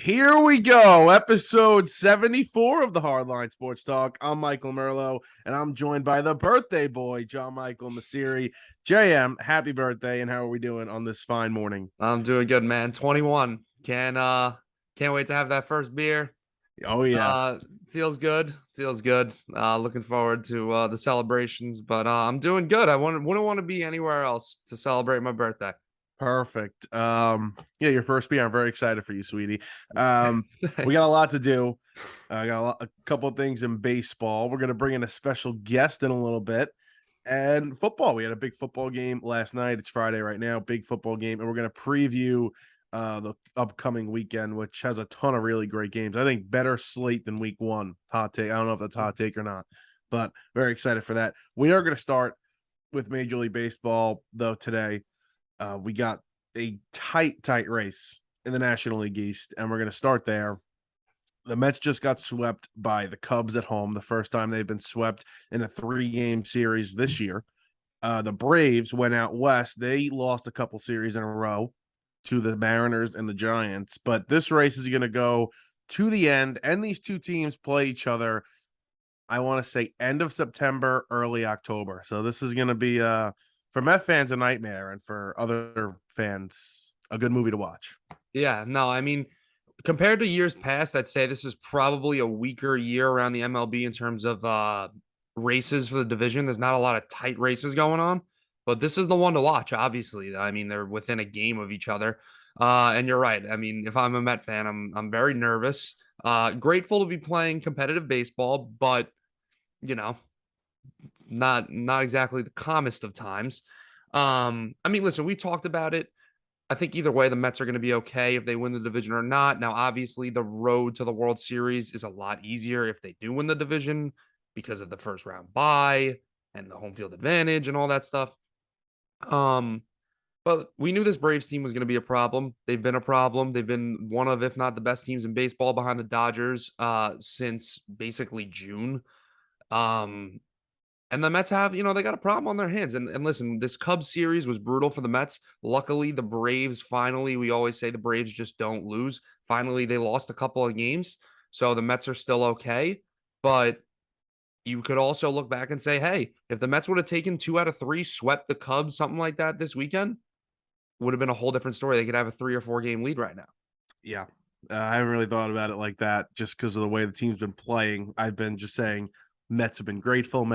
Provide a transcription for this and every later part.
Here we go, episode 74 of the Hardline Sports Talk. I'm Michael Merlo, and I'm joined by the birthday boy, John Michael Masiri. JM, happy birthday, and how are we doing on this fine morning? I'm doing good, man. 21. Can't wait to have that first beer. Oh, yeah. Feels good. Feels good. Looking forward to the celebrations, but I'm doing good. Wouldn't want to be anywhere else to celebrate my birthday. Perfect. Yeah, your first beer. I'm very excited for you, sweetie. We got a lot to do. I got a couple of things in baseball. We're going to bring in a special guest in a little bit. And football. We had a big football game last night. It's Friday right now. Big football game. And we're going to preview the upcoming weekend, which has a ton of really great games. I think better slate than week one. Hot take. I don't know if that's hot take or not, but very excited for that. We are going to start with Major League Baseball, though, today. We got a tight race in the National League East, and we're going to start there. The Mets just got swept by the Cubs at home, the first time they've been swept in a 3-game series this year. The Braves went out west. They lost a couple series in a row to the Mariners and the Giants, but this race is going to go to the end, and these two teams play each other, I want to say, end of September, early October. So this is going to be for Met fans a nightmare, and for other fans a good movie to watch. Yeah, no, I mean, compared to years past, I'd say this is probably a weaker year around the MLB in terms of races for the division. There's not a lot of tight races going on, but this is the one to watch, obviously. I mean, they're within a game of each other. And you're right. I mean, if I'm a Met fan, I'm very nervous. Grateful to be playing competitive baseball, but you know, it's not exactly the calmest of times. I mean, listen, we talked about it. I think either way, the Mets are going to be okay if they win the division or not. Now, obviously, the road to the World Series is a lot easier if they do win the division because of the first round bye and the home field advantage and all that stuff. But we knew this Braves team was going to be a problem. They've been a problem. They've been one of, if not the best teams in baseball behind the Dodgers since basically June. Um, and the Mets have, they got a problem on their hands. And listen, this Cubs series was brutal for the Mets. Luckily, the Braves finally, we always say the Braves just don't lose. Finally, they lost a couple of games. So the Mets are still okay. But you could also look back and say, hey, if the Mets would have taken 2 out of 3, swept the Cubs, something like that this weekend, would have been a whole different story. They could have a 3 or 4 game lead right now. Yeah. I haven't really thought about it like that just because of the way the team's been playing. I've been just saying Mets have been grateful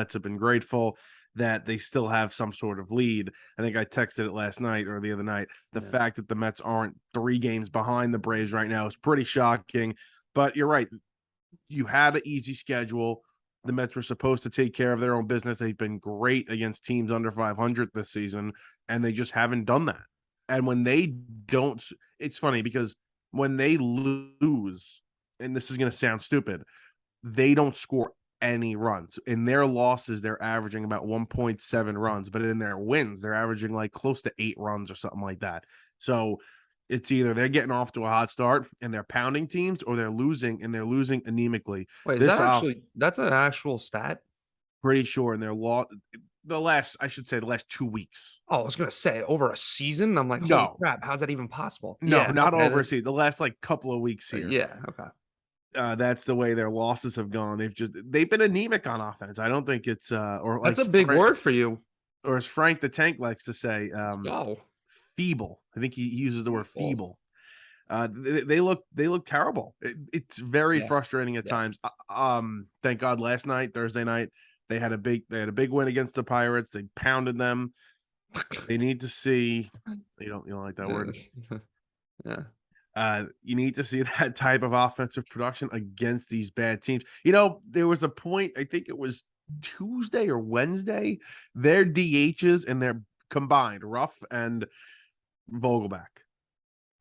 that they still have some sort of lead. I think I texted it last night or the other night. The fact that the Mets aren't 3 games behind the Braves right now is pretty shocking. But you're right. You had an easy schedule. The Mets were supposed to take care of their own business. They've been great against teams under 500 this season, and they just haven't done that. And when they don't, it's funny because when they lose, and this is going to sound stupid, they don't score any runs. In their losses, they're averaging about 1.7 runs, but in their wins, they're averaging like close to 8 runs or something like that. So it's either they're getting off to a hot start and they're pounding teams, or they're losing and they're losing anemically. Wait, is This that actually, that's an actual stat? pretty sure in their the last 2 weeks. Oh, I was gonna say over a season. I'm like, holy No, crap, how's that even possible? no, Yeah, not okay. overseas. The last like couple of weeks here. Yeah, okay. That's the way their losses have gone. They've been anemic on offense. I don't think it's or like That's a big word for you. or as Frank the Tank likes to say, Let's go. feeble. I think he uses the word People. feeble. They look terrible. It's very Yeah, frustrating at yeah. times. Thank God last night, Thursday night, they had a big win against the Pirates. They pounded them. They need to see. You don't like that word. Yeah. You need to see that type of offensive production against these bad teams. There was a point, I think it was Tuesday or Wednesday, their DHs and their combined, Ruff and Vogelback,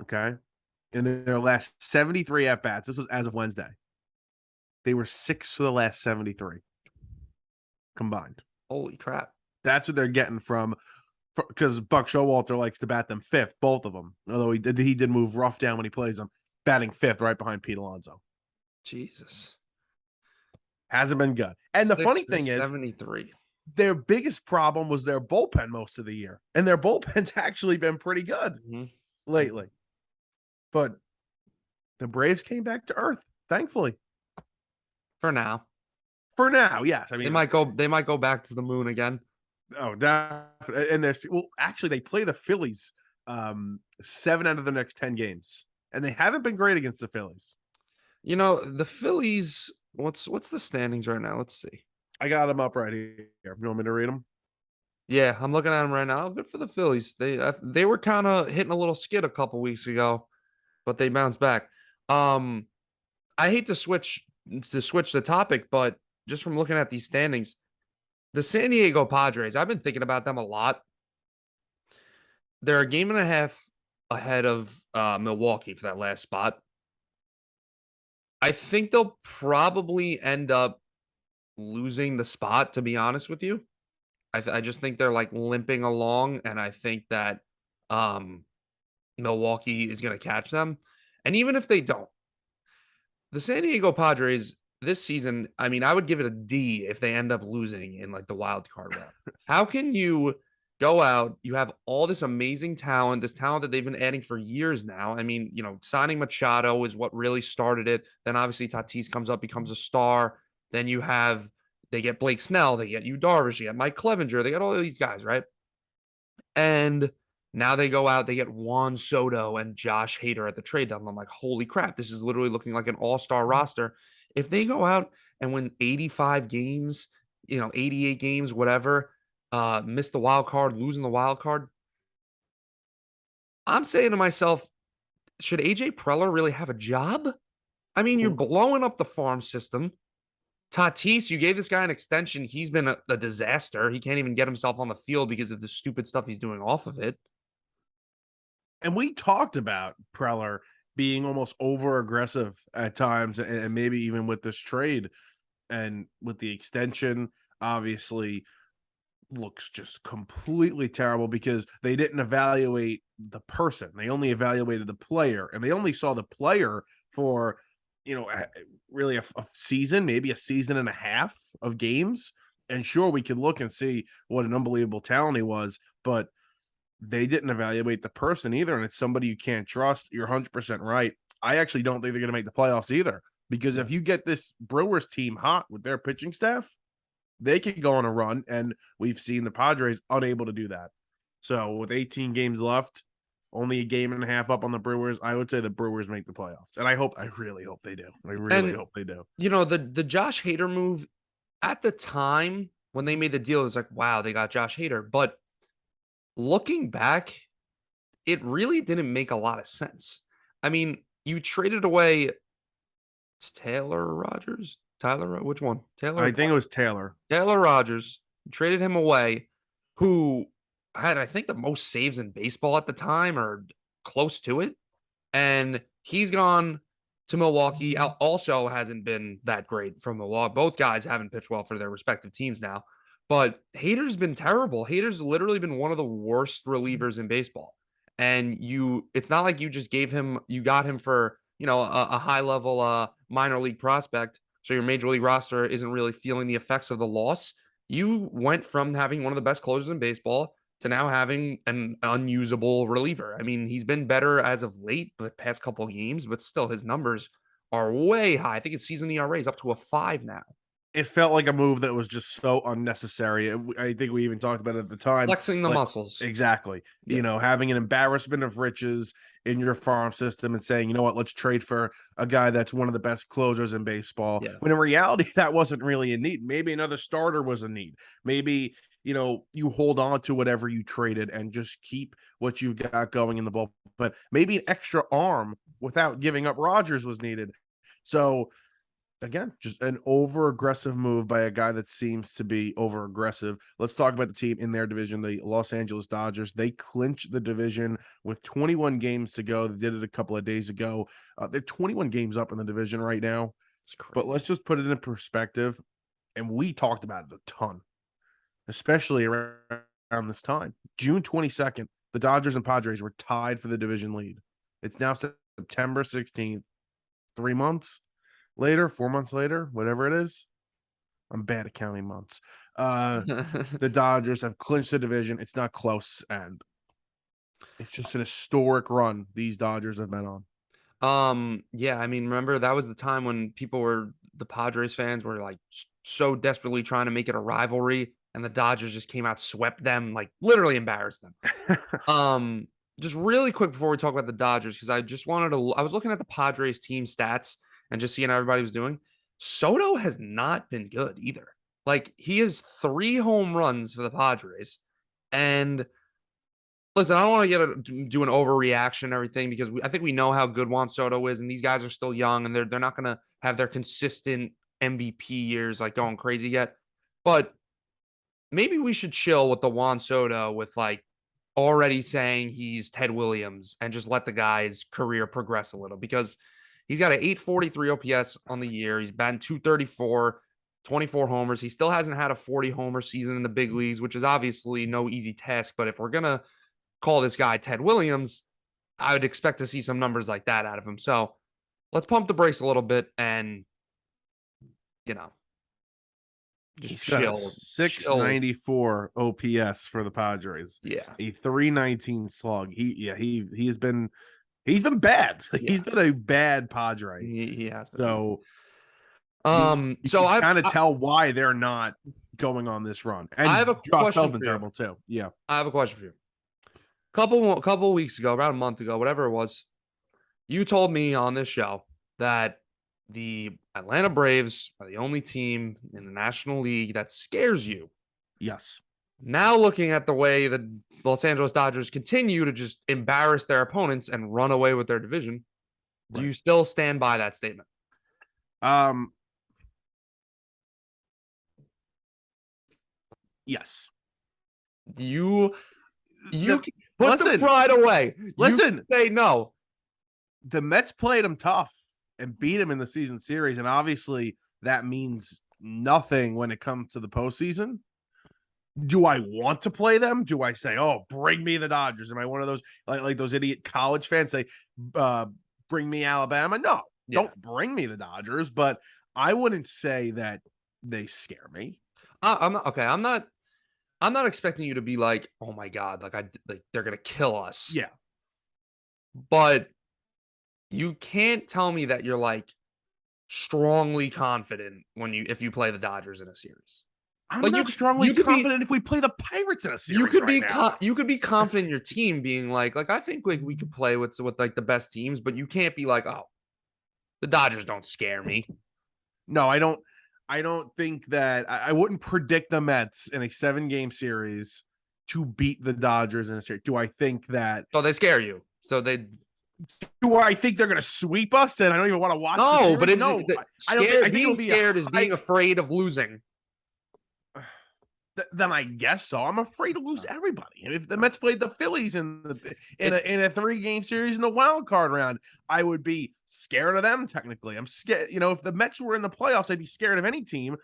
okay? In their last 73 at-bats, this was as of Wednesday, they were 6 for the last 73 combined. Holy crap. That's what they're getting from because Buck Showalter likes to bat them 5th, both of them. Although he did move Ruff down when he plays them, batting 5th right behind Pete Alonso. Jesus. Hasn't been good. And the funny thing is, 73. their biggest problem was their bullpen most of the year. And their bullpen's actually been pretty good lately. But The Braves came back to earth, thankfully. For now. For now, yes. I They mean, might go back to the moon again. oh, that and there's well, actually, they play the Phillies 7 out of the next 10 games, and they haven't been great against the Phillies. You know, the Phillies, what's the standings right now? Let's see. I got them up right here. You want me to read them? Yeah, I'm looking at them right now. Good for the Phillies. They were kind of hitting a little skid a couple weeks ago, but they bounced back. Um, I hate to switch the topic, but just from looking at these standings, the San Diego Padres, I've been thinking about them a lot. They're a game and a half ahead of Milwaukee for that last spot. I think they'll probably end up losing the spot, to be honest with you. I just think they're like limping along, and I think that um, Milwaukee is going to catch them. And even if they don't, the San Diego Padres this season, I mean, I would give it a D if they end up losing in like the wild card round. How can you go out? You have all this amazing talent, this talent that they've been adding for years now. I mean, signing Machado is what really started it. Then obviously Tatis comes up, becomes a star. Then they get Blake Snell, they get Yu Darvish, you get Mike Clevenger, they got all of these guys, right? And now they go out, they get Juan Soto and Josh Hader at the trade deadline. I'm like, holy crap, this is literally looking like an all-star roster. If they go out and win 85 games, 88 games, whatever, miss the wild card, losing the wild card, I'm saying to myself, should AJ Preller really have a job? I mean, you're blowing up the farm system. Tatis, you gave this guy an extension. He's been a disaster. He can't even get himself on the field because of the stupid stuff he's doing off of it. And we talked about Preller being almost over aggressive at times, and maybe even with this trade and with the extension, obviously looks just completely terrible because they didn't evaluate the person. They only evaluated the player, and they only saw the player for, really a season, maybe a season and a half of games. And sure, we could look and see what an unbelievable talent he was, but they didn't evaluate the person either. And it's somebody you can't trust. You're 100% right. I actually don't think they're going to make the playoffs either, because if you get this Brewers team hot with their pitching staff, they could go on a run. And we've seen the Padres unable to do that. So with 18 games left, only a game and a half up on the Brewers, I would say the Brewers make the playoffs. And I really hope they do. I really And hope they do. the Josh Hader move at the time when they made the deal, it was like, wow, they got Josh Hader. But looking back, it really didn't make a lot of sense. I mean, you traded away Taylor Rogers, which one? I think it was Taylor. Taylor Rogers, traded him away, who had, I think, the most saves in baseball at the time or close to it. And he's gone to Milwaukee. Also hasn't been that great from Milwaukee. Both guys haven't pitched well for their respective teams now. But Hader's been terrible. Hader's literally been one of the worst relievers in baseball. And it's not like you just you got him for, a high level minor league prospect. So your major league roster isn't really feeling the effects of the loss. You went from having one of the best closers in baseball to now having an unusable reliever. I mean, he's been better as of late, the past couple of games, but still his numbers are way high. I think his season ERA is up to a 5 now. It felt like a move that was just so unnecessary. I think we even talked about it at the time. Flexing the muscles. Exactly. Yeah. Having an embarrassment of riches in your farm system and saying, you know what, let's trade for a guy that's one of the best closers in baseball. Yeah. When in reality, that wasn't really a need. Maybe another starter was a need. Maybe, you hold on to whatever you traded and just keep what you've got going in the bullpen. But maybe an extra arm without giving up Rogers was needed. So, again, just an over aggressive move by a guy that seems to be over aggressive. Let's talk about the team in their division, the Los Angeles Dodgers. They clinched the division with 21 games to go. They did it a couple of days ago. They're 21 games up in the division right now. But let's just put it in perspective. And we talked about it a ton, especially around this time. June 22nd, the Dodgers and Padres were tied for the division lead. It's now September 16th, 3 months later, 4 months later, whatever it is. I'm bad at counting months. The Dodgers have clinched the division. It's not close, and it's just an historic run these Dodgers have been on. Yeah, I mean, remember that was the time when the Padres fans were like so desperately trying to make it a rivalry, and the Dodgers just came out, swept them, like literally embarrassed them. Just really quick before we talk about the Dodgers, because I was looking at the Padres team stats and just seeing how everybody was doing. Soto has not been good either. Like, he has 3 home runs for the Padres. And listen, I don't want to do an overreaction and everything, because I think we know how good Juan Soto is, and these guys are still young, and they're not going to have their consistent MVP years like going crazy yet. But maybe we should chill with the Juan Soto with like already saying he's Ted Williams and just let the guy's career progress a little, because he's got an 843 OPS on the year. He's batting 234, 24 homers. He still hasn't had a 40 homer season in the big leagues, which is obviously no easy task. But if we're going to call this guy Ted Williams, I would expect to see some numbers like that out of him. So let's pump the brakes a little bit and, you know, just He's got a chill. 694 OPS for the Padres. Yeah. A 319 slug. He's been bad. Yeah. He's been a bad Padre. He has been. So you so can kind of tell why they're not going on this run. And I have a Josh question Bell's for terrible too. Yeah. I have a question for you. Couple of weeks ago, about a month ago, whatever it was, you told me on this show that the Atlanta Braves are the only team in the National League that scares you. Yes. Now, looking at the way the Los Angeles Dodgers continue to just embarrass their opponents and run away with their division, do you still stand by that statement? Yes. You put the pride away. Listen, say no. The Mets played them tough and beat them in the season series, and obviously that means nothing when it comes to the postseason. Do I want to play them? Do I say, "Oh, bring me the Dodgers"? Am I one of those like those idiot college fans say, "Bring me Alabama"? No, don't bring me the Dodgers. But I wouldn't say that they scare me. I'm not, okay. I'm not expecting you to be like, "Oh my god, like they're gonna kill us." Yeah, but you can't tell me that you're like strongly confident if you play the Dodgers in a series. I'm not strongly confident if we play the Pirates in a series. You could be confident in your team being like I think like we could play with like the best teams, but you can't be like, oh, the Dodgers don't scare me. No, I don't. I don't think that I wouldn't predict the Mets in a 7-game series to beat the Dodgers in a series. Do I think that? So they scare you. So they. Do I think they're going to sweep us? And I don't even want to watch. No, but I don't think being scared is being afraid of losing. Then I guess so. I'm afraid to lose everybody. If the Mets played the Phillies in a 3-game series in the wild card round, I would be scared of them. Technically, I'm scared. If the Mets were in the playoffs, I'd be scared of any team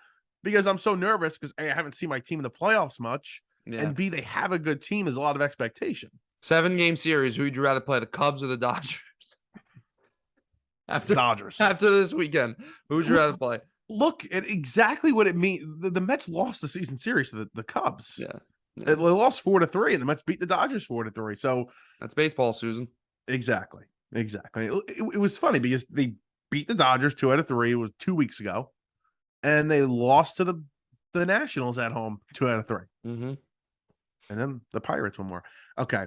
because I'm so nervous because A, I haven't seen my team in the playoffs much, and B, they have a good team. There's a lot of expectation. 7-game series. Who would you rather play, the Cubs or the Dodgers? Dodgers. After this weekend, who would you rather play? Look at exactly what it means. The Mets lost the season series to the Cubs. Yeah. They lost 4-3, and the Mets beat the Dodgers 4-3. So that's baseball, Susan. Exactly. It was funny because they beat the Dodgers 2 out of 3. It was 2 weeks ago, and they lost to the Nationals at home 2 out of 3. Mm-hmm. And then the Pirates 1 more. Okay.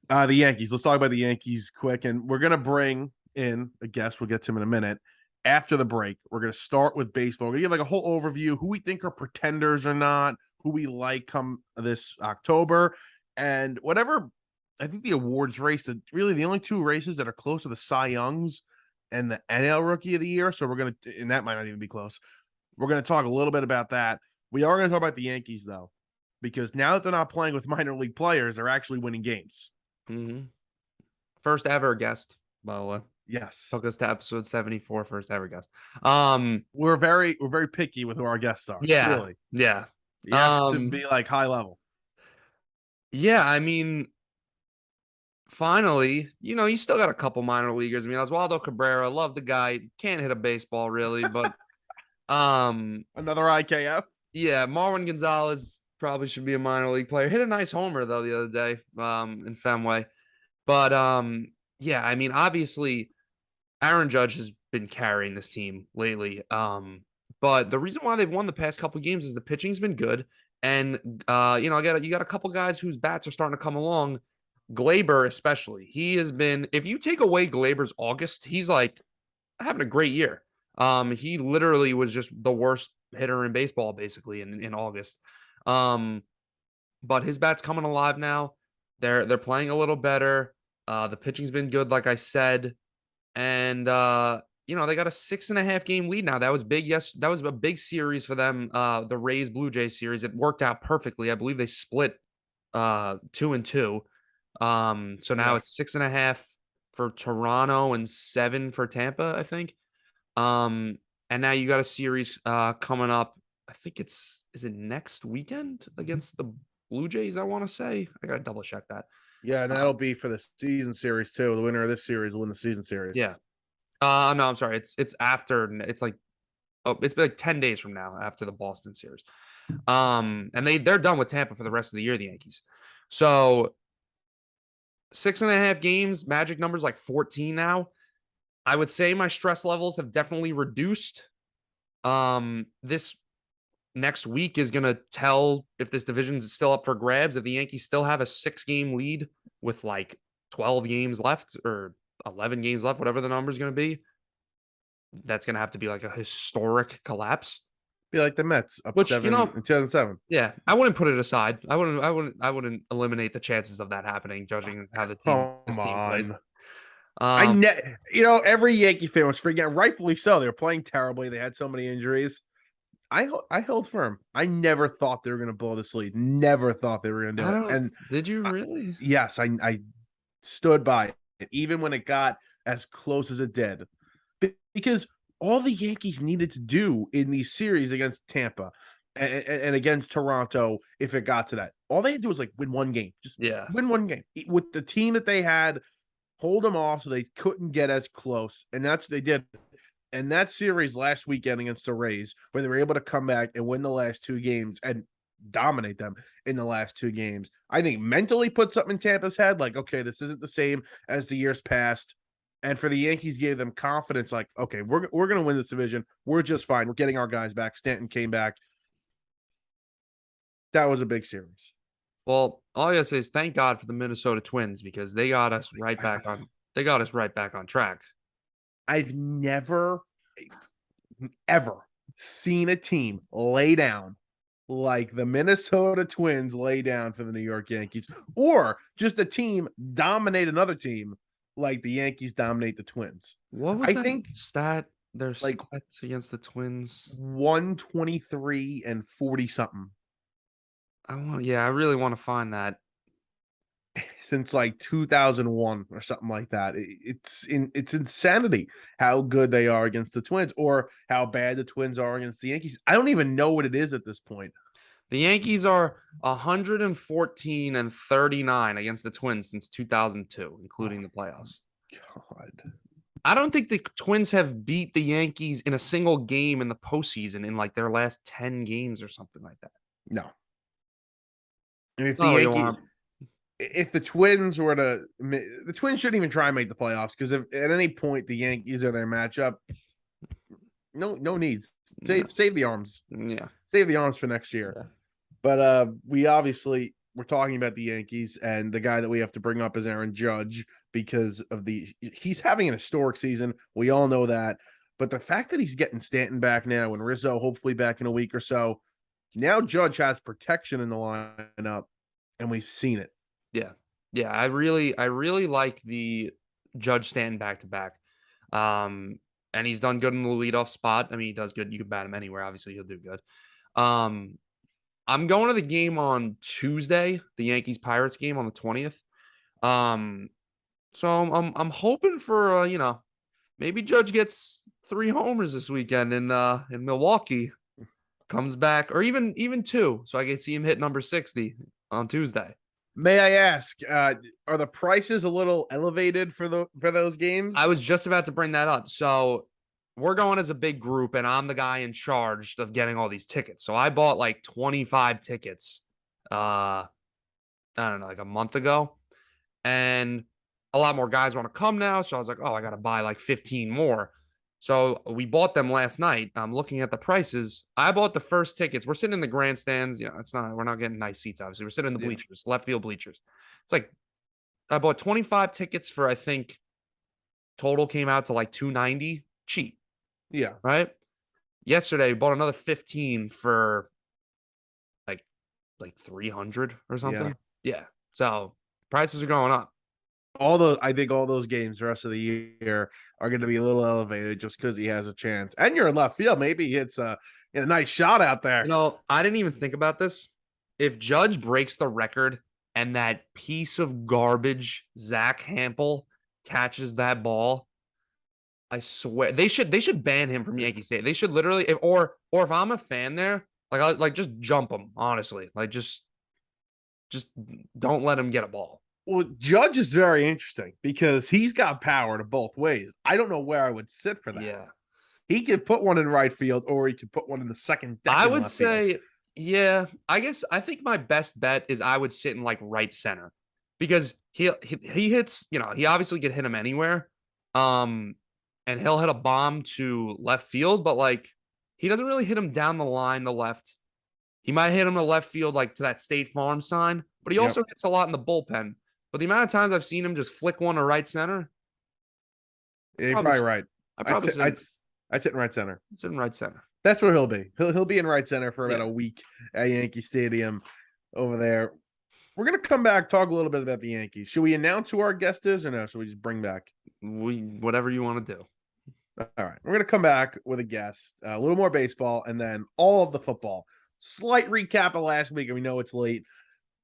The Yankees. Let's talk about the Yankees quick, and we're gonna bring in a guest. We'll get to him in a minute. After the break, we're going to start with baseball. We're going to give like a whole overview, who we think are pretenders or not, who we like come this October, and whatever. I think the awards race, really the only 2 races that are close to the Cy Youngs and the NL Rookie of the Year. So we're going to, and that might not even be close. We're going to talk a little bit about that. We are going to talk about the Yankees, though, because now that they're not playing with minor league players, they're actually winning games. Mm-hmm. First ever guest, by the way. Yes. Took us to episode 74, first ever guest. We're very picky with who our guests are. Yeah. Really. Yeah. You have to be like high level. Yeah, I mean, finally, you still got a couple minor leaguers. I mean, Oswaldo Cabrera, love the guy. Can't hit a baseball really, but another IKF. Yeah, Marwin Gonzalez probably should be a minor league player. Hit a nice homer though the other day in Fenway. But Yeah, I mean, obviously, Aaron Judge has been carrying this team lately. But the reason why they've won the past couple games is the pitching's been good, and you got a couple guys whose bats are starting to come along. Glaber, especially, he has been. If you take away Glaber's August, he's like having a great year. He literally was just the worst hitter in baseball, basically in August. Um, but his bat's coming alive now. They're playing a little better. The pitching's been good, like I said. And they got a 6.5 game lead now. That was big. Yes, that was a big series for them. The Rays Blue Jays series. It worked out perfectly. I believe they split 2-2. So now Yeah. it's 6.5 for Toronto and 7 for Tampa, I think. And now you got a series coming up. I think is it next weekend against the Blue Jays, I want to say. I gotta double check that. Yeah, and that'll be for the season series too. The winner of this series will win the season series. Yeah. No, I'm sorry. It's after. It's like it's been like 10 days from now after the Boston series. And they're done with Tampa for the rest of the year, the Yankees. So 6.5 games, magic numbers like 14 now. I would say my stress levels have definitely reduced. This next week is gonna tell if this division is still up for grabs. If the Yankees still have a 6-game lead with like 12 games left or 11 games left, whatever the number is gonna be, that's gonna have to be like a historic collapse. Be like the Mets up Which 7 in 2007. yeah, I wouldn't put it aside. I wouldn't eliminate the chances of that happening, judging how this Come team plays. on. Every Yankee fan was freaking out, rightfully so. They were playing terribly. They had so many injuries. I held firm. I never thought they were going to blow this lead. Never thought they were going to do I it. don't. And Did you really? yes, I stood by it, even when it got as close as it did, because all the Yankees needed to do in these series against Tampa and against Toronto, if it got to that, all they had to do was like win one game, just Yeah. win one game with the team that they had, hold them off so they couldn't get as close, and that's what they did. And that series last weekend against the Rays, where they were able to come back and win the last 2 games and dominate them in the last 2 games, I think mentally put something in Tampa's head, like, okay, this isn't the same as the years past. And for the Yankees, gave them confidence, like, okay, we're going to win this division. We're just fine. We're getting our guys back. Stanton came back. That was a big series. Well, all I gotta say is thank God for the Minnesota Twins because they got us right back on. They got us right back on track. I've never, ever seen a team lay down like the Minnesota Twins lay down for the New York Yankees, or just a team dominate another team like the Yankees dominate the Twins. What was I that think stat? Their like stats against the Twins. 123 and 40 something I really want to find that. since like 2001 or something like that. It's insanity how good they are against the Twins, or how bad the Twins are against the Yankees. I don't even know what it is at this point. The Yankees are 114 and 39 against the Twins since 2002, including the playoffs. God. I don't think the Twins have beat the Yankees in a single game in the postseason in like their last 10 games or something like that. No. And if the Oh, you Yankees, want if the Twins were to, the Twins shouldn't even try and make the playoffs, because if at any point the Yankees are their matchup, no needs. Save the arms. yeah. Save the arms for next year. Yeah. But we're talking about the Yankees, and the guy that we have to bring up is Aaron Judge, because of he's having an historic season. We all know that. But the fact that he's getting Stanton back now, and Rizzo hopefully back in a week or so, now Judge has protection in the lineup, and we've seen it. Yeah. Yeah. I really like the Judge Stanton back to back. And he's done good in the leadoff spot. I mean, he does good. You can bat him anywhere. Obviously, he'll do good. I'm going to the game on Tuesday, the Yankees Pirates game on the 20th. So I'm hoping for maybe Judge gets 3 homers this weekend in Milwaukee, comes back, or even 2, so I can see him hit number 60 on Tuesday. May I ask, are the prices a little elevated for those games? I was just about to bring that up. So we're going as a big group, and I'm the guy in charge of getting all these tickets. So I bought like 25 tickets, I don't know, like a month ago. And a lot more guys want to come now. So I was like, oh, I got to buy like 15 more. So we bought them last night. I'm looking at the prices. I bought the first tickets. We're sitting in the grandstands. We're not getting nice seats, obviously. We're sitting in the Yeah. bleachers, left field bleachers. It's like, I bought 25 tickets for, I think, total came out to like 290, cheap, Yeah. right? Yesterday, bought another 15 for like 300 or Yeah. something. Yeah. So prices are going up. I think all those games the rest of the year are going to be a little elevated just because he has a chance. And you're in left field. Maybe it's a nice shot out there. I didn't even think about this. If Judge breaks the record and that piece of garbage Zach Hampel catches that ball, I swear they should ban him from Yankee Stadium. They should literally, or if I'm a fan there, like just jump him. Honestly, like just don't let him get a ball. Well, Judge is very interesting because he's got power to both ways. I don't know where I would sit for that. Yeah, He could put one in right field, or he could put one in the second deck. I would say, yeah. I think my best bet is I would sit in like right center because he hits. He obviously could hit him anywhere, and he'll hit a bomb to left field, but like he doesn't really hit him down the line, the left. He might hit him to left field, like to that State Farm sign, but he also hits a lot in the bullpen. But the amount of times I've seen him just flick one to right center, Yeah, you're probably right. I'd sit in right center. Sit in right center. That's where he'll be. He'll be in right center for about Yeah. a week at Yankee Stadium over there. We're gonna come back, talk a little bit about the Yankees. Should we announce who our guest is, or no? Should we just bring back? Whatever you want to do. All right, we're gonna come back with a guest, a little more baseball, and then all of the football. Slight recap of last week, and we know it's late.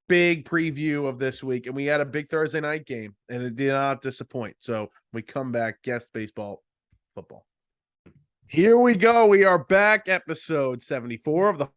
Big preview of this week, and we had a big Thursday night game, and it did not disappoint. So we come back, guest baseball, football. Here we go. We are back, episode 74 of the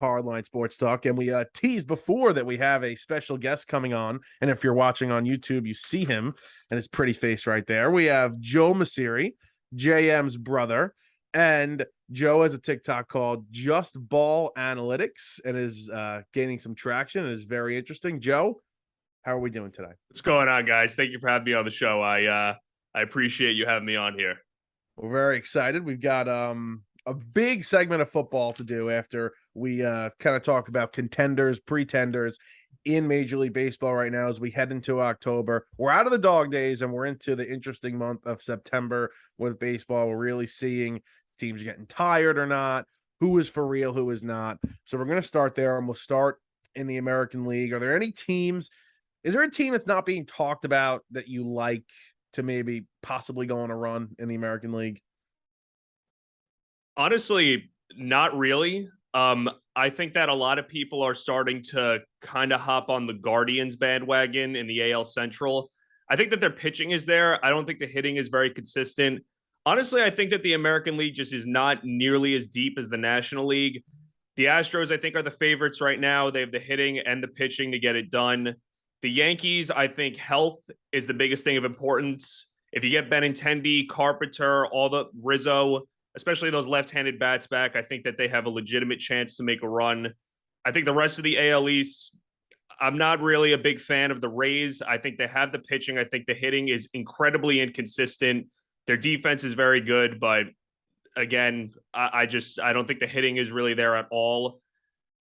Hardline Sports Talk, and we teased before that we have a special guest coming on. And if you're watching on YouTube, you see him and his pretty face right there. We have Joe Masiri, JM's brother, and Joe has a TikTok called Just Ball Analytics and is gaining some traction and is very interesting. Joe, how are we doing today? What's going on, guys? Thank you for having me on the show. I appreciate you having me on here. We're very excited. We've got a big segment of football to do after we kind of talk about contenders, pretenders in Major League Baseball right now as we head into October. We're out of the dog days and we're into the interesting month of September with baseball. We're really seeing teams getting tired or not, who is for real, who is not. So we're going to start there, and we'll start in the American League. Are there any teams? Is there a team that's not being talked about that you like to maybe possibly go on a run in the American League? Honestly, not really. I think that a lot of people are starting to kind of hop on the Guardians bandwagon in the AL Central. I think that their pitching is there. I don't think the hitting is very consistent. Honestly, I think that the American League just is not nearly as deep as the National League. The Astros, I think, are the favorites right now. They have the hitting and the pitching to get it done. The Yankees, I think health is the biggest thing of importance. If you get Benintendi, Carpenter, all the Rizzo, especially those left-handed bats back, I think that they have a legitimate chance to make a run. I think the rest of the AL East, I'm not really a big fan of the Rays. I think they have the pitching. I think the hitting is incredibly inconsistent. Their defense is very good, but again, I don't think the hitting is really there at all.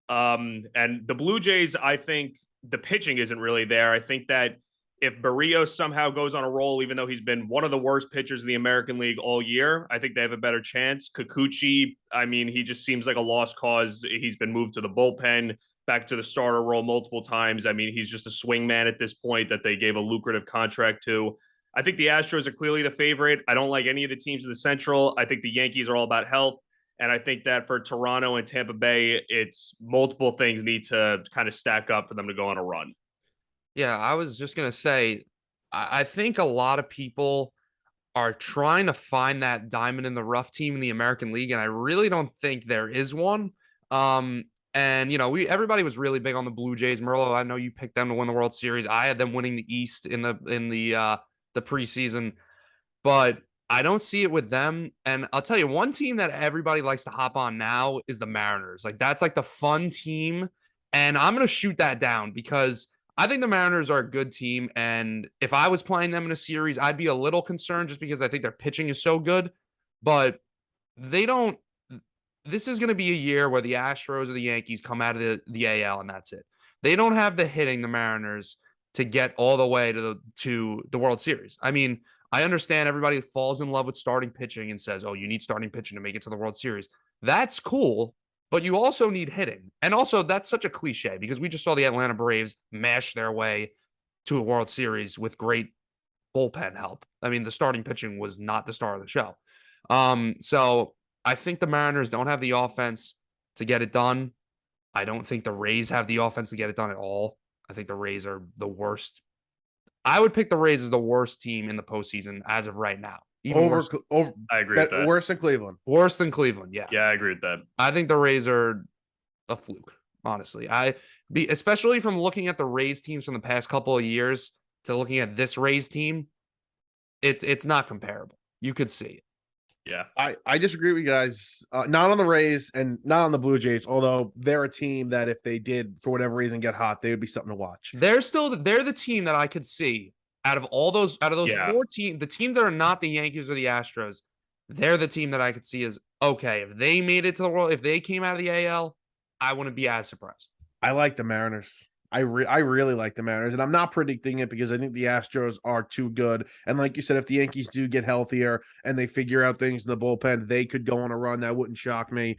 And the Blue Jays, I think the pitching isn't really there. I think that if Barrios somehow goes on a roll, even though he's been one of the worst pitchers in the American League all year, I think they have a better chance. Kikuchi, I mean, he just seems like a lost cause. He's been moved to the bullpen, back to the starter role multiple times. I mean, he's just a swing man at this point that they gave a lucrative contract to. I think the Astros are clearly the favorite. I don't like any of the teams in the Central. I think the Yankees are all about health. And I think that for Toronto and Tampa Bay, it's multiple things need to kind of stack up for them to go on a run. Yeah, I was just going to say, I think a lot of people are trying to find that diamond in the rough team in the American League, and I really don't think there is one. And everybody was really big on the Blue Jays. Merlo, I know you picked them to win the World Series. I had them winning the East in the preseason, but I don't see it with them. And I'll tell you, one team that everybody likes to hop on now is the Mariners. Like, that's like the fun team, and I'm going to shoot that down because I think the Mariners are a good team, and if I was playing them in a series, I'd be a little concerned just because I think their pitching is so good, but they don't. This is going to be a year where the Astros or the Yankees come out of the AL, and that's it. They don't have the hitting, the Mariners, to get all the way to the World Series. I mean, I understand everybody falls in love with starting pitching and says, oh, you need starting pitching to make it to the World Series. That's cool, but you also need hitting. And also, that's such a cliche because we just saw the Atlanta Braves mash their way to a World Series with great bullpen help. I mean, the starting pitching was not the star of the show. So I think the Mariners don't have the offense to get it done. I don't think the Rays have the offense to get it done at all. I think the Rays are the worst. I would pick the Rays as the worst team in the postseason as of right now. Even worse, I agree with that. Worse than Cleveland. Worse than Cleveland, yeah. Yeah, I agree with that. I think the Rays are a fluke, honestly. Especially from looking at the Rays teams from the past couple of years to looking at this Rays team, it's not comparable. You could see it. Yeah. I disagree with you guys. Not on the Rays and not on the Blue Jays, although they're a team that if they did, for whatever reason, get hot, they would be something to watch. They're the team that I could see out of those Yeah. 4 teams, the teams that are not the Yankees or the Astros, they're the team that I could see as, okay, if they made it to the world, if they came out of the AL, I wouldn't be as surprised. I like the Mariners. I really like the Mariners, and I'm not predicting it because I think the Astros are too good. And like you said, if the Yankees do get healthier and they figure out things in the bullpen, they could go on a run. That wouldn't shock me.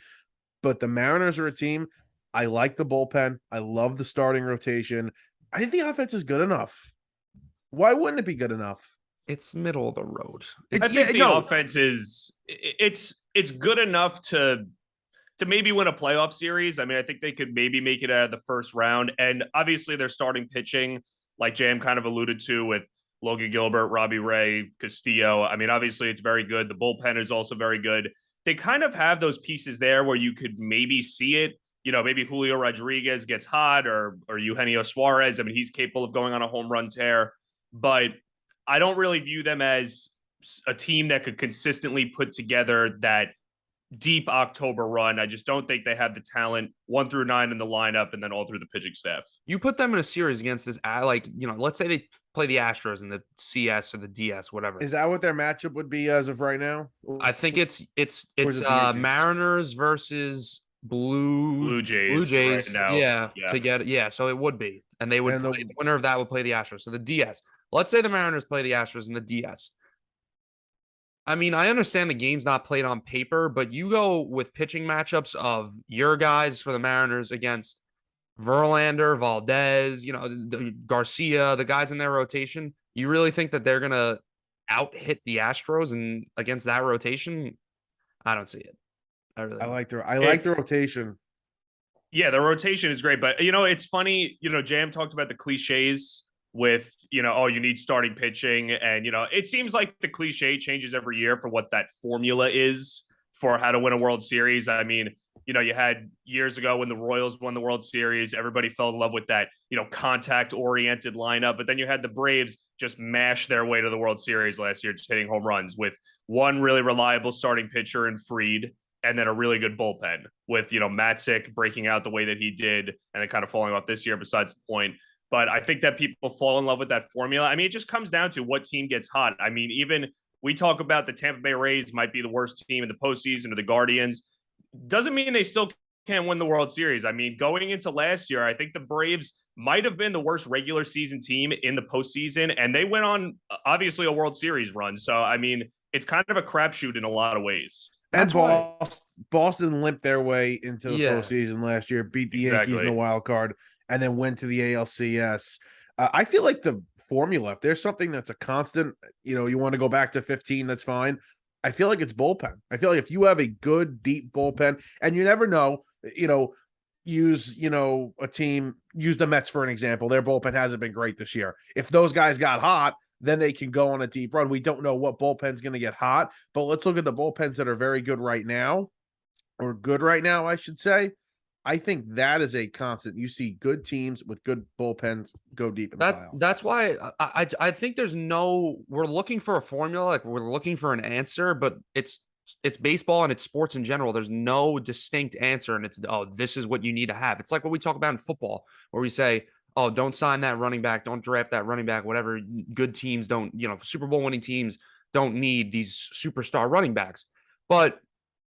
But the Mariners are a team. I like the bullpen. I love the starting rotation. I think the offense is good enough. Why wouldn't it be good enough? It's middle of the road. I think the offense is it's good enough to maybe win a playoff series. I mean, I think they could maybe make it out of the first round. And obviously they're starting pitching, like Jam kind of alluded to, with Logan Gilbert, Robbie Ray, Castillo. I mean, obviously it's very good. The bullpen is also very good. They kind of have those pieces there where you could maybe see it. You know, maybe Julio Rodriguez gets hot or Eugenio Suarez. I mean, he's capable of going on a home run tear. But I don't really view them as a team that could consistently put together that deep October run. I just don't think they have the talent 1 through 9 in the lineup and then all through the pitching staff. You put them in a series against this, like, you know, let's say they play the Astros in the CS or the DS, whatever. Is that what their matchup would be as of right now? I think it's Mariners versus Blue Jays right now. Yeah, to get it. Yeah, so it would be. And they would the winner of that would play the Astros. So the DS. Let's say the Mariners play the Astros in the DS. I mean, I understand the game's not played on paper, but you go with pitching matchups of your guys for the Mariners against Verlander, Valdez, you know, Garcia, the guys in their rotation. You really think that they're going to out-hit the Astros and against that rotation? I don't see it. I like the rotation. Yeah, the rotation is great. But, you know, it's funny, you know, Jam talked about the cliches with, you know, oh, you need starting pitching. And, you know, it seems like the cliche changes every year for what that formula is for how to win a World Series. I mean, you know, you had years ago when the Royals won the World Series, everybody fell in love with that, you know, contact-oriented lineup. But then you had the Braves just mash their way to the World Series last year, just hitting home runs with one really reliable starting pitcher in Fried, and then a really good bullpen with, you know, Matzik breaking out the way that he did and then kind of falling off this year besides the point. But I think that people fall in love with that formula. I mean, it just comes down to what team gets hot. I mean, even we talk about the Tampa Bay Rays might be the worst team in the postseason or the Guardians. Doesn't mean they still can't win the World Series. I mean, going into last year, I think the Braves might have been the worst regular season team in the postseason, and they went on, obviously, a World Series run. So, I mean, it's kind of a crapshoot in a lot of ways. And Boston limped their way into the postseason last year, beat the Yankees in the wild card, and then went to the ALCS. I feel like the formula, if there's something that's a constant, you know, you want to go back to 15, that's fine. I feel like it's bullpen. I feel like if you have a good, deep bullpen, and you never know, you know, use the Mets for an example. Their bullpen hasn't been great this year. If those guys got hot, then they can go on a deep run. We don't know what bullpen's going to get hot, but let's look at the bullpens that are very good right now, or good right now, I should say. I think that is a constant. You see good teams with good bullpens go deep in the playoffs. That's why I think we're looking for a formula, like we're looking for an answer, but it's baseball and it's sports in general. There's no distinct answer, and it's, oh, this is what you need to have. It's like what we talk about in football, where we say, oh, don't sign that running back, don't draft that running back, whatever. Good teams don't, Super Bowl winning teams don't need these superstar running backs. But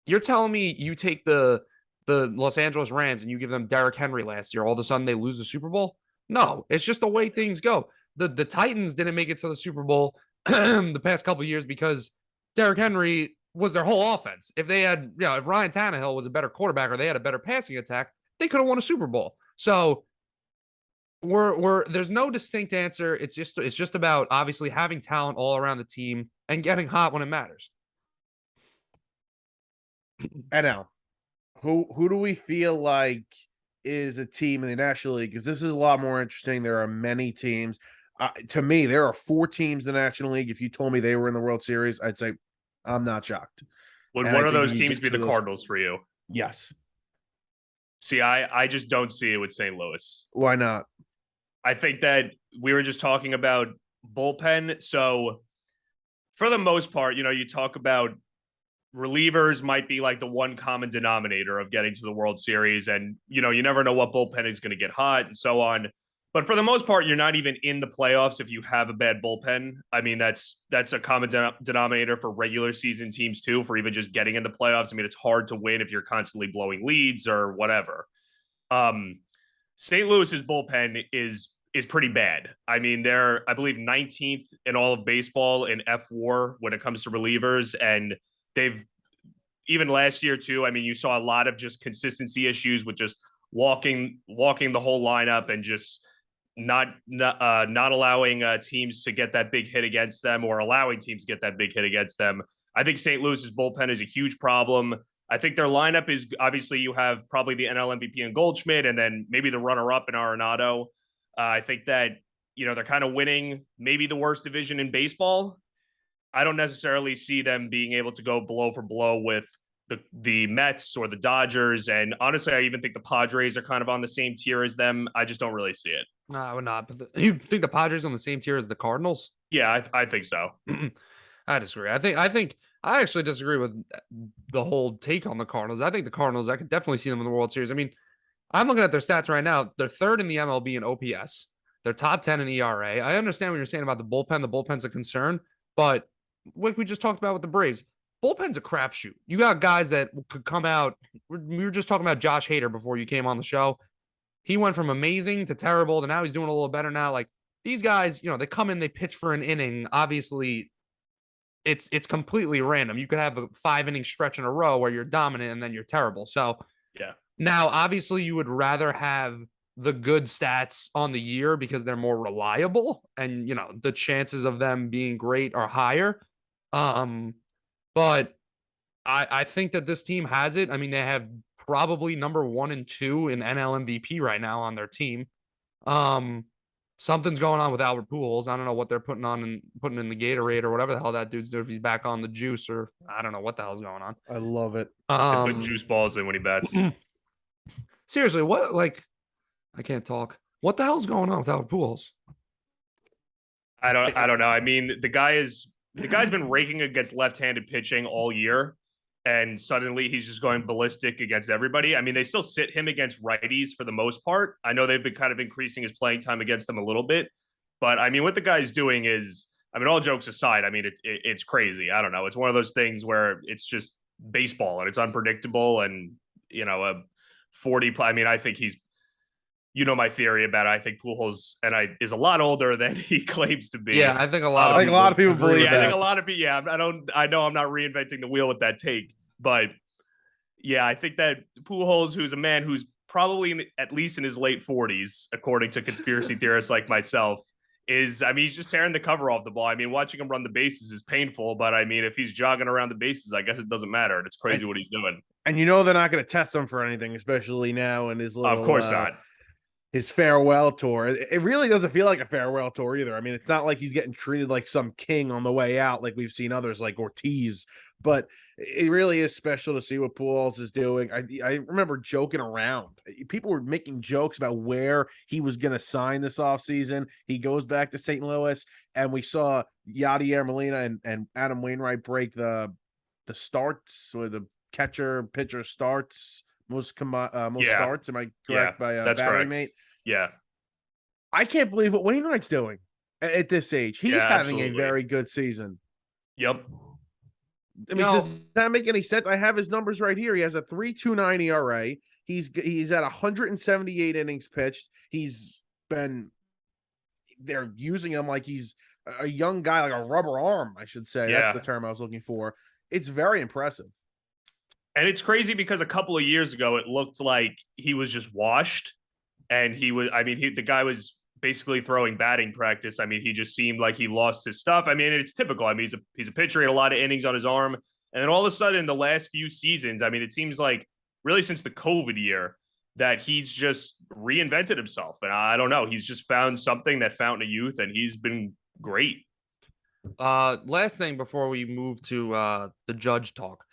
you're telling me you take the Los Angeles Rams and you give them Derrick Henry last year, all of a sudden they lose the Super Bowl? No, it's just the way things go. The Titans didn't make it to the Super Bowl the past couple of years because Derrick Henry was their whole offense. If they had, if Ryan Tannehill was a better quarterback or they had a better passing attack, they could have won a Super Bowl. So there's no distinct answer. It's just about obviously having talent all around the team and getting hot when it matters. And now, who do we feel like is a team in the National League? Because this is a lot more interesting. There are many teams. To me, there are 4 teams in the National League. If you told me they were in the World Series, I'd say I'm not shocked. Would And one I of think those you teams get be to the those- Cardinals for you? Yes. See, I just don't see it with St. Louis. Why not? I think that we were just talking about bullpen. So for the most part, you talk about relievers might be like the one common denominator of getting to the World Series. And, you never know what bullpen is going to get hot and so on. But for the most part, you're not even in the playoffs if you have a bad bullpen. I mean, that's a common denominator for regular season teams too, for even just getting in the playoffs. I mean, it's hard to win if you're constantly blowing leads or whatever. St. Louis's bullpen is pretty bad. I mean, they're, I believe, 19th in all of baseball in F WAR when it comes to relievers. And they've, even last year too, I mean, you saw a lot of just consistency issues with just walking the whole lineup and just not allowing teams to get that big hit against them, or allowing teams to get that big hit against them. I think St. Louis's bullpen is a huge problem. I think their lineup is, obviously you have probably the NL MVP in Goldschmidt and then maybe the runner-up in Arenado. I think that, they're kind of winning maybe the worst division in baseball. I don't necessarily see them being able to go blow for blow with the Mets or the Dodgers. And honestly, I even think the Padres are kind of on the same tier as them. I just don't really see it. No, I would not. But you think the Padres on the same tier as the Cardinals? Yeah, I think so. I disagree. I actually disagree with the whole take on the Cardinals. I think the Cardinals, I could definitely see them in the World Series. I mean, I'm looking at their stats right now. They're 3rd in the MLB in OPS. They're top 10 in ERA. I understand what you're saying about the bullpen. The bullpen's a concern, but like we just talked about with the Braves, bullpen's a crapshoot. You got guys that could come out. We were just talking about Josh Hader before you came on the show. He went from amazing to terrible to now he's doing a little better now. Like, these guys, they come in, they pitch for an inning. Obviously, it's completely random. You could have a 5-inning stretch in a row where you're dominant and then you're terrible. So yeah. Now, obviously, you would rather have the good stats on the year because they're more reliable and, the chances of them being great are higher. But I think that this team has it. I mean, they have probably number 1 and 2 in NL MVP right now on their team. Something's going on with Albert Pujols. I don't know what they're putting in the Gatorade or whatever the hell that dude's doing. If he's back on the juice, or I don't know what the hell's going on. I love it. They put juice balls in when he bats. Seriously, what? Like, I can't talk. What the hell's going on with Albert Pujols? I don't know. I mean, the guy's been raking against left-handed pitching all year, and suddenly he's just going ballistic against everybody. I mean, they still sit him against righties for the most part. I know they've been kind of increasing his playing time against them a little bit, but I mean, what the guy's doing is, I mean, all jokes aside, I mean, it's crazy. I don't know. It's one of those things where it's just baseball and it's unpredictable, and a 40. I mean, I think he's, my theory about it. I think Pujols is a lot older than he claims to be. Yeah, I think a lot of people believe that. that. I think a lot of people. Yeah, I know I'm not reinventing the wheel with that take, but yeah, I think that Pujols, who's a man who's probably at least in his late 40s, according to conspiracy theorists like myself, he's just tearing the cover off the ball. I mean, watching him run the bases is painful, but I mean, if he's jogging around the bases, I guess it doesn't matter. And it's crazy what he's doing. And they're not going to test him for anything, especially now in his little. Of course not. His farewell tour. It really doesn't feel like a farewell tour either. I mean, it's not like he's getting treated like some king on the way out, like we've seen others like Ortiz. But it really is special to see what Pujols is doing. I remember joking around. People were making jokes about where he was going to sign this offseason. He goes back to St. Louis, and we saw Yadier Molina and Adam Wainwright break the starts, or the pitcher starts. Most starts. Am I correct by that's battery correct. mate? Yeah. I can't believe what Wainwright's doing at this age. He's Yeah, having a absolutely. very good season. Yep. I mean, does that make any sense? I have his numbers right here. He has a 3.29 ERA. He's at 178 innings pitched. They're using him like he's a young guy, like a rubber arm, I should say. Yeah. That's the term I was looking for. It's very impressive. And it's crazy because a couple of years ago, it looked like he was just washed. And the guy was basically throwing batting practice. I mean, he just seemed like he lost his stuff. I mean, it's typical. I mean, he's a pitcher, he had a lot of innings on his arm. And then all of a sudden, the last few seasons, I mean, it seems like really since the COVID year that he's just reinvented himself. And I don't know, he's just found something, that fountain of youth, and he's been great. Last thing before we move to the Judge talk.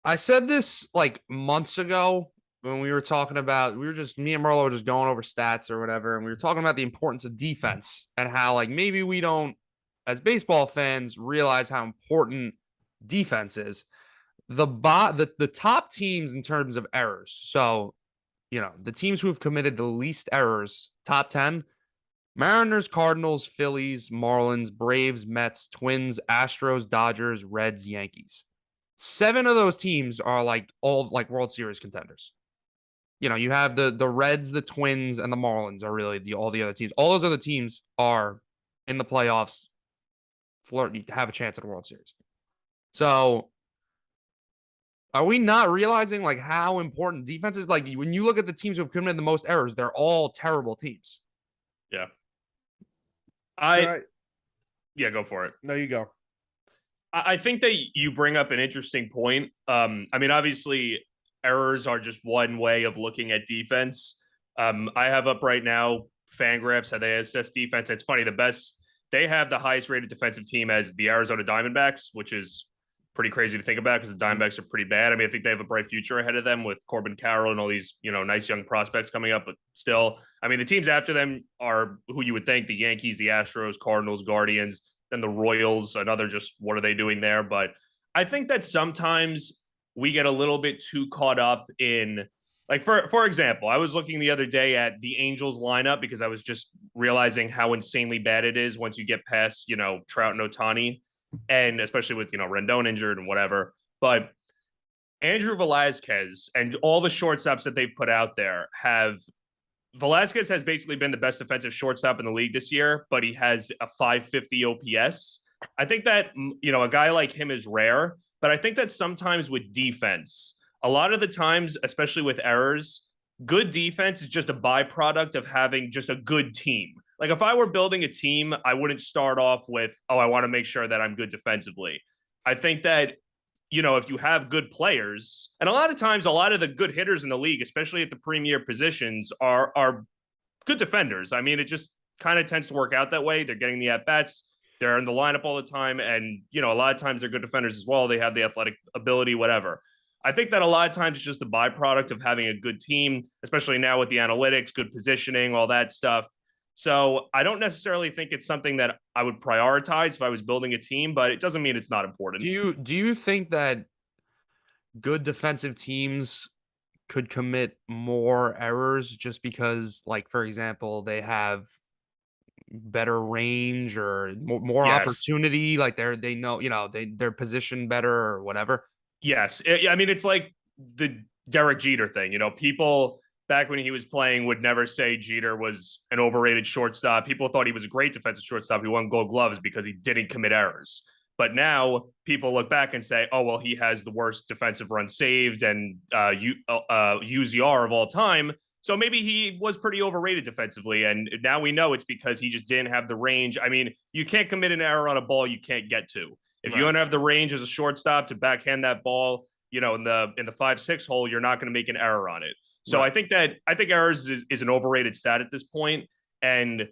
I said this like months ago when we were talking about, me and Merlo were just going over stats or whatever, and we were talking about the importance of defense and how like maybe we don't, as baseball fans, realize how important defense is. The top teams in terms of errors. So, the teams who have committed the least errors, top 10, Mariners, Cardinals, Phillies, Marlins, Braves, Mets, Twins, Astros, Dodgers, Reds, Yankees. 7 of those teams are all World Series contenders. You have the Reds, the Twins, and the Marlins are really all the other teams. All those other teams are in the playoffs, have a chance at a World Series. So are we not realizing how important defense is? Like when you look at the teams who have committed the most errors, they're all terrible teams. Yeah. Yeah, go for it. No, you go. I think that you bring up an interesting point. I mean, obviously, errors are just one way of looking at defense. I have up right now Fangraphs how they assess defense. It's funny, they have the highest rated defensive team as the Arizona Diamondbacks, which is pretty crazy to think about because the Diamondbacks are pretty bad. I mean, I think they have a bright future ahead of them with Corbin Carroll and all these, nice young prospects coming up. But still, I mean, the teams after them are who you would think: the Yankees, the Astros, Cardinals, Guardians. Then the Royals, another just what are they doing there? But I think that sometimes we get a little bit too caught up in, like, for example, I was looking the other day at the Angels lineup because I was just realizing how insanely bad it is once you get past, Trout and Ohtani, and especially with, Rendon injured and whatever. But Andrew Velazquez and all the shortstops that they've put out there Velazquez has basically been the best defensive shortstop in the league this year, but he has a 550 OPS. I think that, a guy like him is rare, but I think that sometimes with defense, a lot of the times, especially with errors, good defense is just a byproduct of having just a good team. Like if I were building a team, I wouldn't start off with, I want to make sure that I'm good defensively. I think that, if you have good players, and a lot of times, a lot of the good hitters in the league, especially at the premier positions, are good defenders. I mean, it just kind of tends to work out that way. They're getting the at-bats. They're in the lineup all the time. And, a lot of times they're good defenders as well. They have the athletic ability, whatever. I think that a lot of times it's just a byproduct of having a good team, especially now with the analytics, good positioning, all that stuff. So I don't necessarily think it's something that I would prioritize if I was building a team, but it doesn't mean it's not important. Do you think that good defensive teams could commit more errors just because, like, for example, they have better range or more opportunity? Like they know, they're positioned better or whatever. Yes. I mean, it's like the Derek Jeter thing. People back when he was playing would never say Jeter was an overrated shortstop. People thought he was a great defensive shortstop. He won Gold Gloves because he didn't commit errors. But now people look back and say, oh, well, he has the worst defensive run saved and UZR of all time. So maybe he was pretty overrated defensively. And now we know it's because he just didn't have the range. I mean, you can't commit an error on a ball you can't get to. If you don't have the range as a shortstop to backhand that ball, in the 5-6 hole, you're not going to make an error on it. So I think errors is an overrated stat at this point. And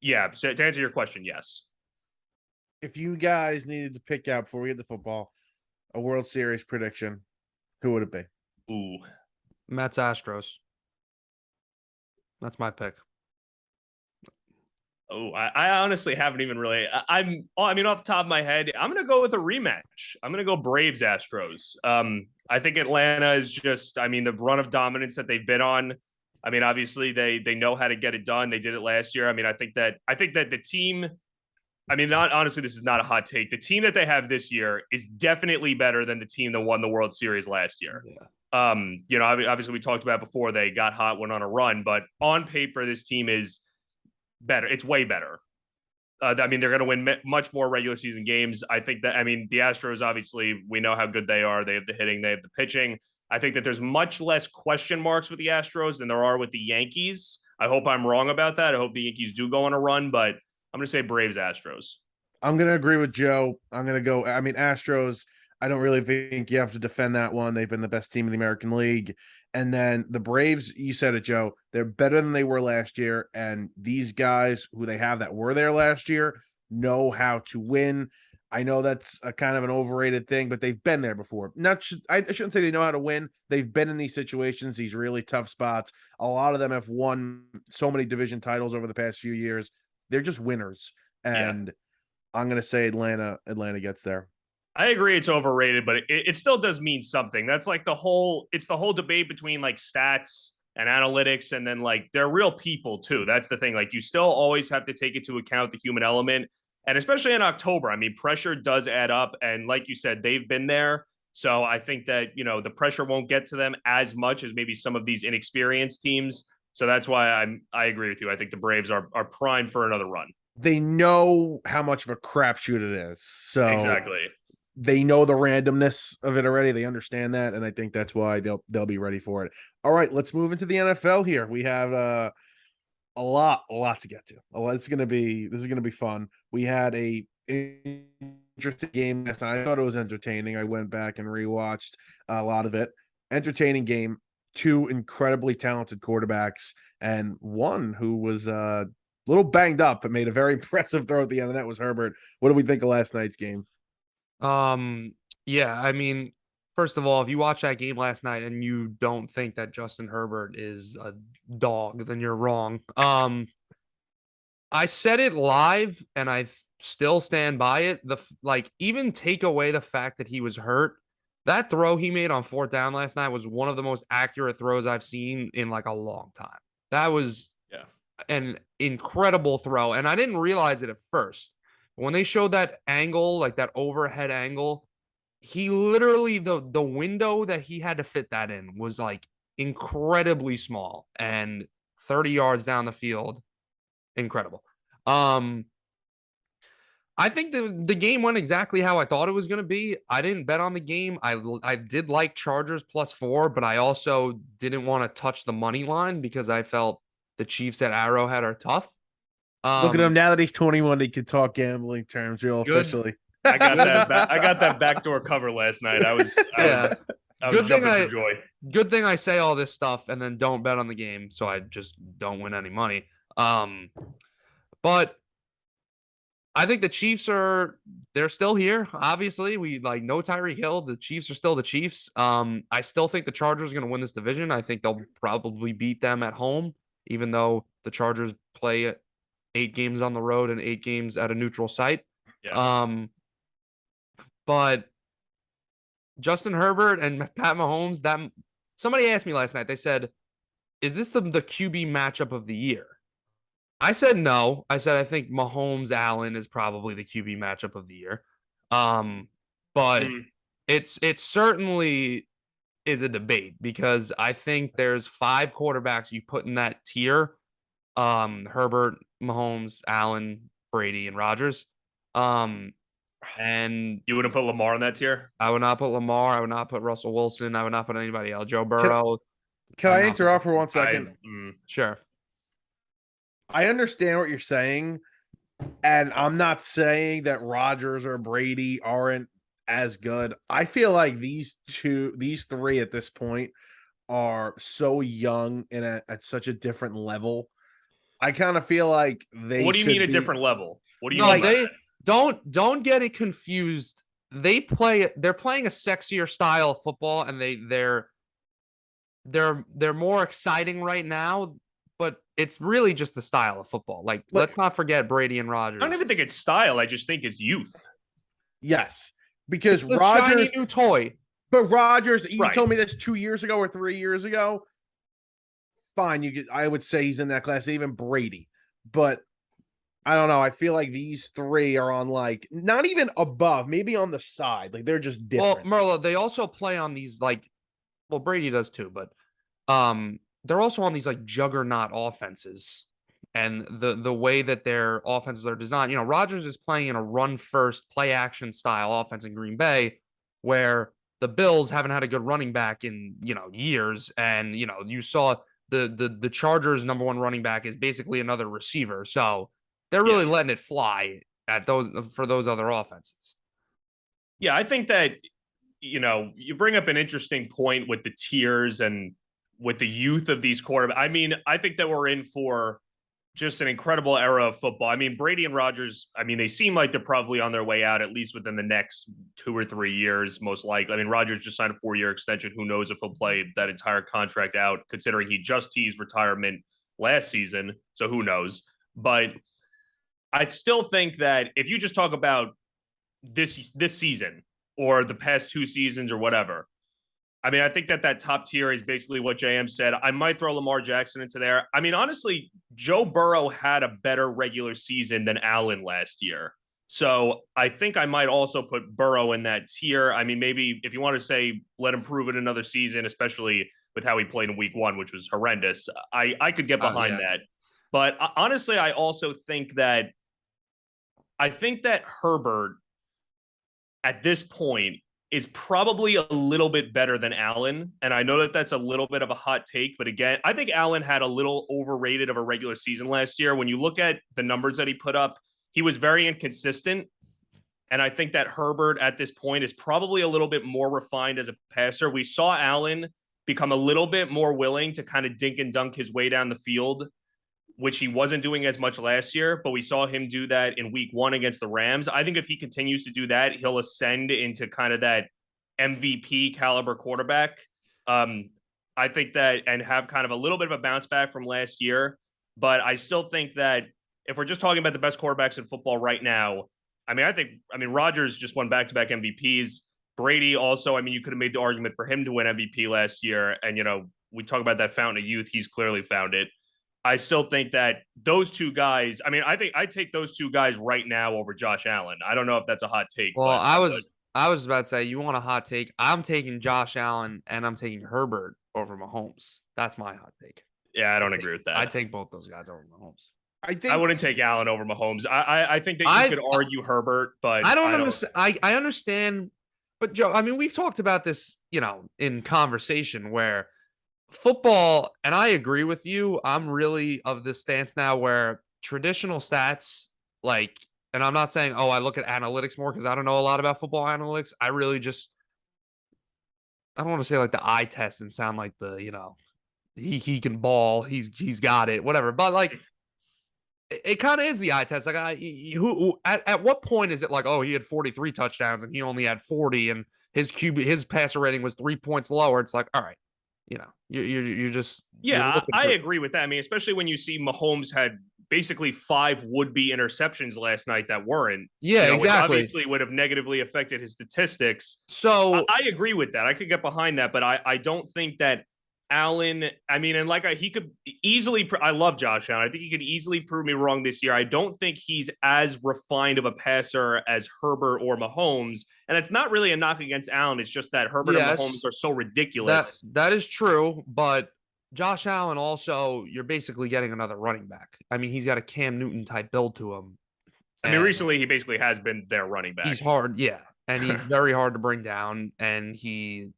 yeah, so to answer your question, yes. If you guys needed to pick out before we get to football, a World Series prediction, who would it be? Ooh, Mets Astros. That's my pick. Oh, I honestly haven't even really. I mean, off the top of my head, I'm going to go with a rematch. I'm going to go Braves Astros. I think Atlanta is just, the run of dominance that they've been on I mean, obviously they know how to get it done. They did it last year. I mean, I think that the team. I mean, honestly, this is not a hot take. The team that they have this year is definitely better than the team that won the World Series last year. Yeah. Obviously we talked about before they got hot, went on a run, but on paper, this team is better. It's way better. I mean, they're going to win much more regular season games. I think that, I mean, the Astros, obviously, we know how good they are. They have the hitting, they have the pitching. I think that there's much less question marks with the Astros than there are with the Yankees. I hope I'm wrong about that. I hope the Yankees do go on a run, but I'm going to say Braves Astros. I'm going to agree with Joe. I'm going to go. I mean, Astros, I don't really think you have to defend that one. They've been the best team in the American League. And then the Braves, you said it, Joe, they're better than they were last year. And these guys who they have that were there last year know how to win. I know that's a kind of an overrated thing, but they've been there before. I shouldn't say they know how to win. They've been in these situations, these really tough spots. A lot of them have won so many division titles over the past few years. They're just winners. And I'm going to say Atlanta gets there. I agree it's overrated, but it still does mean something. That's like it's the whole debate between like stats and analytics, and then like they're real people too. That's the thing. Like you still always have to take into account the human element. And especially in October, I mean, pressure does add up. And like you said, they've been there. So I think that, the pressure won't get to them as much as maybe some of these inexperienced teams. So that's why I agree with you. I think the Braves are primed for another run. They know how much of a crapshoot it is. So exactly. They know the randomness of it already. They understand that, and I think that's why they'll be ready for it. All right, let's move into the NFL here. We have a lot to get to. This is gonna be fun. We had a interesting game last night. I thought it was entertaining. I went back and rewatched a lot of it. Entertaining game. Two incredibly talented quarterbacks, and one who was a little banged up but made a very impressive throw at the end, and that was Herbert. What do we think of last night's game? Yeah, I mean, first of all, if you watch that game last night and you don't think that Justin Herbert is a dog, then you're wrong. I said it live and I still stand by it. Even take away the fact that he was hurt. That throw he made on 4th down last night was one of the most accurate throws I've seen in like a long time. That was an incredible throw. And I didn't realize it at first. When they showed that angle, like that overhead angle, he literally, the window that he had to fit that in was like incredibly small, and 30 yards down the field. Incredible. I think the game went exactly how I thought it was going to be. I didn't bet on the game. I did like Chargers +4, but I also didn't want to touch the money line because I felt the Chiefs at Arrowhead are tough. Look at him now that he's 21. He can talk gambling terms real officially. I got that. I got that backdoor cover last night. I was jumping for joy. Good thing I say all this stuff and then don't bet on the game, so I just don't win any money. But I think the Chiefs they're still here. Obviously, we like no Tyreek Hill. The Chiefs are still the Chiefs. I still think the Chargers are going to win this division. I think they'll probably beat them at home, even though the Chargers play 8 games on the road and 8 games at a neutral site. Yeah. But Justin Herbert and Pat Mahomes, somebody asked me last night, they said, is this the QB matchup of the year? I said no. I said I think Mahomes Allen is probably the QB matchup of the year. But it certainly is a debate because I think there's 5 quarterbacks you put in that tier. Herbert, Mahomes, Allen, Brady, and Rodgers. And you wouldn't put Lamar in that tier? I would not put Lamar. I would not put Russell Wilson. I would not put anybody else. Joe Burrow. Can I interrupt for 1 second? Sure. I understand what you're saying, and I'm not saying that Rodgers or Brady aren't as good. I feel like these 3 at this point are so young and at such a different level. I kind of feel like they. What do you mean a different level? What do you mean? They don't get it confused. They're playing a sexier style of football, and they're more exciting right now. But it's really just the style of football. Like, let's not forget Brady and Rodgers. I don't even think it's style. I just think it's youth. Yes, because it's the Rodgers, shiny new toy. But Rodgers, you told me this 2 years ago or 3 years ago. fine. I would say he's in that class, even Brady. But I don't know. I feel like these three are on like not even above, maybe on the side. Like they're just different. Well, Merlo, they also play on these like, well, Brady does too, but they're also on these like juggernaut offenses. And the way that their offenses are designed, Rodgers is playing in a run first, play action style offense in Green Bay, where the Bills haven't had a good running back in years. And you saw the Chargers' number one running back is basically another receiver. So they're really letting it fly for those other offenses. Yeah, I think that you bring up an interesting point with the tiers and with the youth of these quarterbacks. I mean, I think that we're in for just an incredible era of football. I mean, Brady and Rodgers, I mean, they seem like they're probably on their way out, at least within the next 2 or 3 years, most likely. I mean, Rodgers just signed a 4-year extension. Who knows if he'll play that entire contract out, considering he just teased retirement last season. So who knows? But I still think that if you just talk about this season or the past 2 seasons or whatever, I mean, I think that top tier is basically what JM said. I might throw Lamar Jackson into there. I mean, honestly, Joe Burrow had a better regular season than Allen last year. So I think I might also put Burrow in that tier. I mean, maybe if you want to say let him prove it another season, especially with how he played in week 1, which was horrendous, I could get behind that. But honestly, I also think that Herbert at this point is probably a little bit better than Allen. And I know that that's a little bit of a hot take, but again, I think Allen had a little overrated of a regular season last year. When you look at the numbers that he put up, he was very inconsistent. And I think that Herbert at this point is probably a little bit more refined as a passer. We saw Allen become a little bit more willing to kind of dink and dunk his way down the field, which he wasn't doing as much last year, but we saw him do that in week 1 against the Rams. I think if he continues to do that, he'll ascend into kind of that MVP caliber quarterback. I think that, and have kind of a little bit of a bounce back from last year. But I still think that if we're just talking about the best quarterbacks in football right now, I mean, Rodgers just won back-to-back MVPs. Brady also, I mean, you could have made the argument for him to win MVP last year. And, we talk about that fountain of youth. He's clearly found it. I still think that those two guys, I mean, I think I take those two guys right now over Josh Allen. I don't know if that's a hot take. Well, I was about to say, you want a hot take? I'm taking Josh Allen and I'm taking Herbert over Mahomes. That's my hot take. Yeah, I don't agree with that. I take both those guys over Mahomes. I wouldn't take Allen over Mahomes. I think that you could argue Herbert, but I don't understand. I understand, but Joe, I mean, we've talked about this, in conversation where football, and I agree with you. I'm really of this stance now where traditional stats, like, and I'm not saying, I look at analytics more because I don't know a lot about football analytics. I really just, I don't want to say like the eye test and sound like the, he can ball, he's got it, whatever. But like, it kind of is the eye test. Like, at what point is it like, he had 43 touchdowns and he only had 40, and his passer rating was 3 points lower? It's like, all right, you're just I agree with that. I mean, especially when you see Mahomes had basically 5 would-be interceptions last night that weren't. Exactly. Which obviously would have negatively affected his statistics. So I agree with that. I could get behind that, but I don't think that Allen, I mean, and like he could easily, I love Josh Allen. I think he could easily prove me wrong this year. I don't think he's as refined of a passer as Herbert or Mahomes. And it's not really a knock against Allen. It's just that Herbert and Mahomes are so ridiculous. That is true. But Josh Allen also, you're basically getting another running back. I mean, he's got a Cam Newton type build to him. I mean, recently he basically has been their running back. He's hard. Yeah. And he's very hard to bring down. And he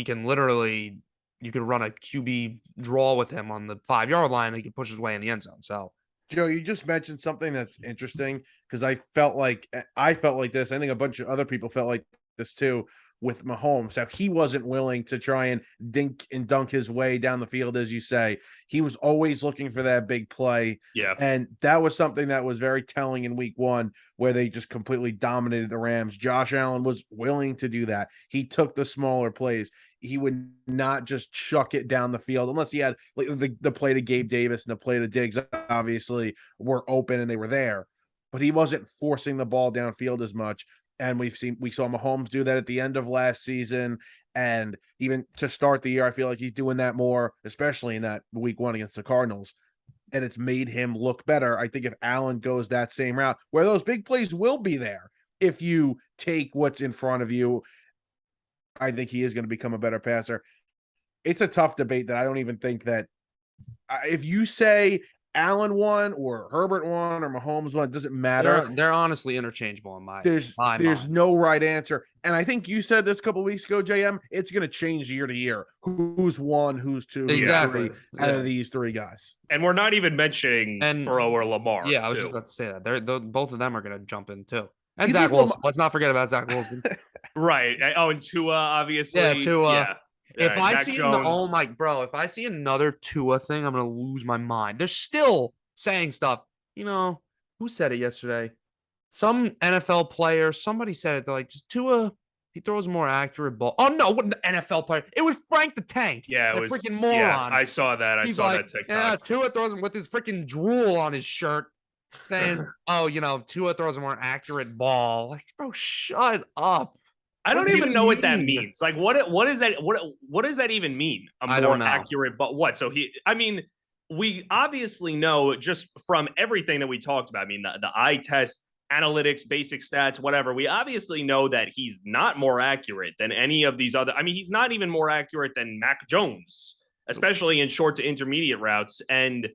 can literally, you could run a QB draw with him on the 5-yard line, and he could push his way in the end zone. So, Joe, you just mentioned something that's interesting because I felt like this. I think a bunch of other people felt like this too with Mahomes. How he wasn't willing to try and dink and dunk his way down the field, as you say. He was always looking for that big play. Yeah. And that was something that was very telling in week 1, where they just completely dominated the Rams. Josh Allen was willing to do that. He took the smaller plays. He would not just chuck it down the field unless he had like the play to Gabe Davis and the play to Diggs, obviously were open and they were there, but he wasn't forcing the ball downfield as much. And we saw Mahomes do that at the end of last season. And even to start the year, I feel like he's doing that more, especially in that week 1 against the Cardinals. And it's made him look better. I think if Allen goes that same route, where those big plays will be there, if you take what's in front of you, I think he is going to become a better passer. It's a tough debate that I don't even think that if you say Allen won or Herbert won or Mahomes won, it doesn't matter. They're honestly interchangeable in my There's mind. no right answer. And I think you said this a couple of weeks ago, JM, it's going to change year to year. Who's one, who's two, Exactly. who's three out of these 3 guys. And we're not even mentioning Burrow or Lamar. Yeah, I was too. just about to say that. They're both of them are going to jump in too. And You Zach think Wilson. Let's not forget about Zach Wilson. Right. Oh, and Tua, obviously. Yeah, Tua. Yeah. If I Mac see Jones. if I see another Tua thing, I'm gonna lose my mind. They're still saying stuff. You know, who said it yesterday? Some NFL player, somebody said it. They're like, just Tua, he throws a more accurate ball. Oh no, what the NFL player? It was Frank the Tank. Yeah, it the was freaking moron. Yeah, I saw that. I He's saw like, that TikTok. yeah, Tua throws him with his freaking drool on his shirt, saying, "Oh, Tua throws a more accurate ball." Like, bro, shut up. I don't even know what that means. Like, what is that? What does that even mean? I don't know. Accurate, but what? So we obviously know just from everything that we talked about. I mean, the eye test, analytics, basic stats, whatever. We obviously know that he's not more accurate than any of these other. I mean, he's not even more accurate than Mac Jones, especially in short to intermediate routes. And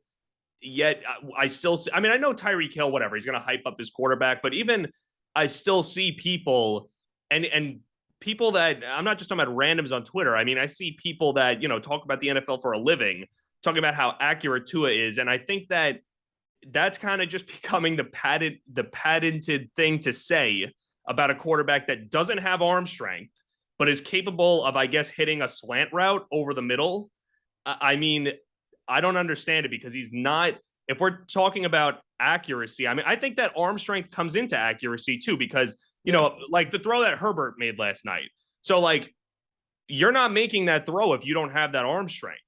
yet, I still see. I mean, I know Tyreek Hill, whatever. He's going to hype up his quarterback, but even I still see people. And people that I'm not just talking about randoms on Twitter. I mean, I see people that, talk about the NFL for a living, talking about how accurate Tua is. And I think that that's kind of just becoming the patented thing to say about a quarterback that doesn't have arm strength, but is capable of, I guess, hitting a slant route over the middle. I mean, I don't understand it because he's not, if we're talking about accuracy, I mean, I think that arm strength comes into accuracy too, because like the throw that Herbert made last night. So, like, you're not making that throw if you don't have that arm strength.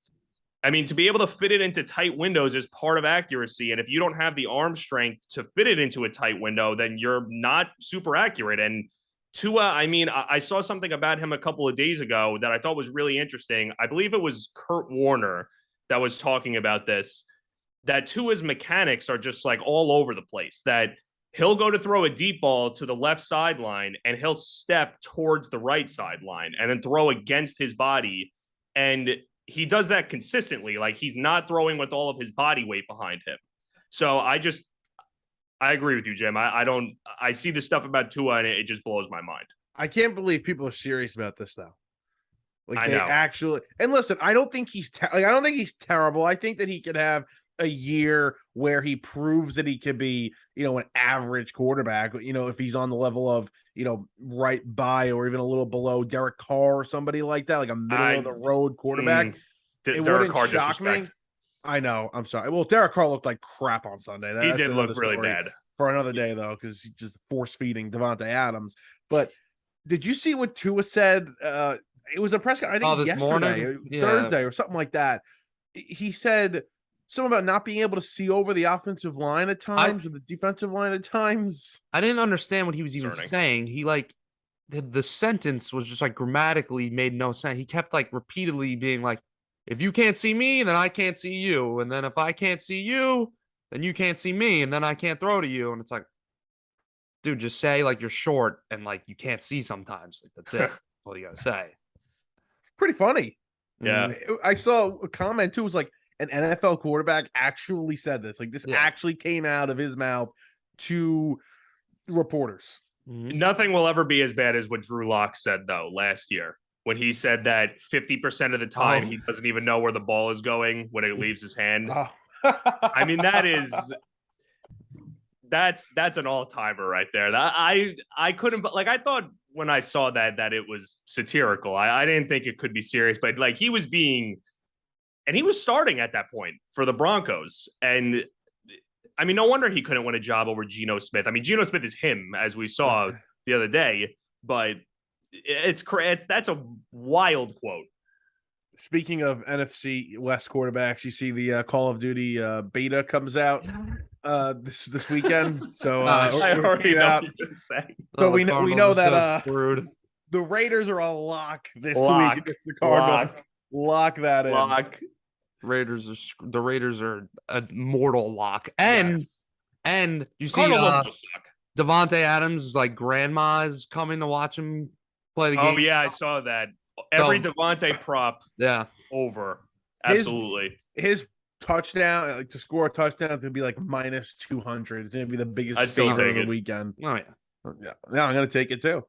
I mean, to be able to fit it into tight windows is part of accuracy. And if you don't have the arm strength to fit it into a tight window, then you're not super accurate. And Tua, I mean, I saw something about him a couple of days ago that I thought was really interesting. I believe it was Kurt Warner that was talking about this, that Tua's mechanics are just like all over the place, that he'll go to throw a deep ball to the left sideline and he'll step towards the right sideline and then throw against his body. And he does that consistently. Like, he's not throwing with all of his body weight behind him. So I agree with you, Jim. I see the stuff about Tua and it just blows my mind. I can't believe people are serious about this though. Like, they know. actually, and listen, I don't think he's terrible. I think that he could have a year where he proves that he could be, an average quarterback, if he's on the level of, right by or even a little below Derek Carr or somebody like that, like a middle of the road quarterback. It wouldn't Carr shock me. I know. I'm sorry. Well, Derek Carr looked like crap on Sunday. He did look really bad. For another day, though, because he's just force feeding Devontae Adams. But did you see what Tua said? It was a press conference, I think yesterday, Thursday or something like that. He said something about not being able to see over the offensive line at times or the defensive line at times. I didn't understand what he was even saying. He the sentence was just like grammatically made no sense. He kept like repeatedly being like, if you can't see me, then I can't see you. And then if I can't see you, then you can't see me. And then I can't throw to you. And it's like, dude, just say like you're short and like you can't see sometimes. Like, that's it. That's all you gotta say. Pretty funny. Yeah. I saw a comment too. It was like, an NFL quarterback actually said this. Like, this actually came out of his mouth to reporters. Nothing will ever be as bad as what Drew Lock said, though, last year, when he said that 50% of the time he doesn't even know where the ball is going when it leaves his hand. I mean, that's an all-timer right there. I couldn't, but like, I thought when I saw that it was satirical. I didn't think it could be serious, but like, he was starting at that point for the Broncos. And I mean, no wonder he couldn't win a job over Geno Smith. I mean, Geno Smith is him, as we saw the other day, but that's a wild quote. Speaking of NFC West quarterbacks, you see the Call of Duty beta comes out. this weekend. So I I we're already keep know out. what you're gonna say. So the we Cardinals know are that so screwed. the Raiders are a lock this Lock. week against the Cardinals. Lock. Lock that in. Lock. The Raiders are a mortal lock. And Yes. you see Cardinals also suck. Devontae Adams, like grandma's coming to watch him play the game. Oh yeah, I saw that. Every So- Devontae prop Yeah. over. His- Absolutely. His touchdown, like to score a touchdown, it's gonna be like minus 200. It's gonna be the biggest I'd still favorite take of the it. weekend. Oh yeah. Yeah, I'm gonna take it too.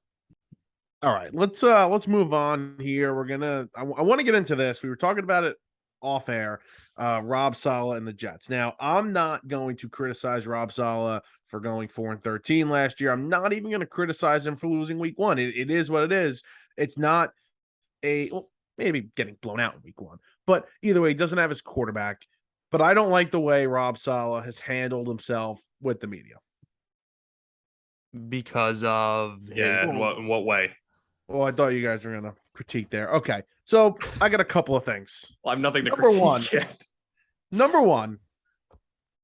All right, let's move on here. We're gonna I want to get into this. We were talking about it off air. Rob Saleh and the Jets. Now, I'm not going to criticize Rob Saleh for going 4-13 last year. I'm not even going to criticize him for losing week 1. It is what it is. It's not maybe getting blown out in week 1, but either way, he doesn't have his quarterback. But I don't like the way Rob Saleh has handled himself with the media. Because of Yeah. In what way? Well, I thought you guys were gonna critique there. Okay, so I got a couple of things. Well, I have nothing to Number critique one. yet. Number one,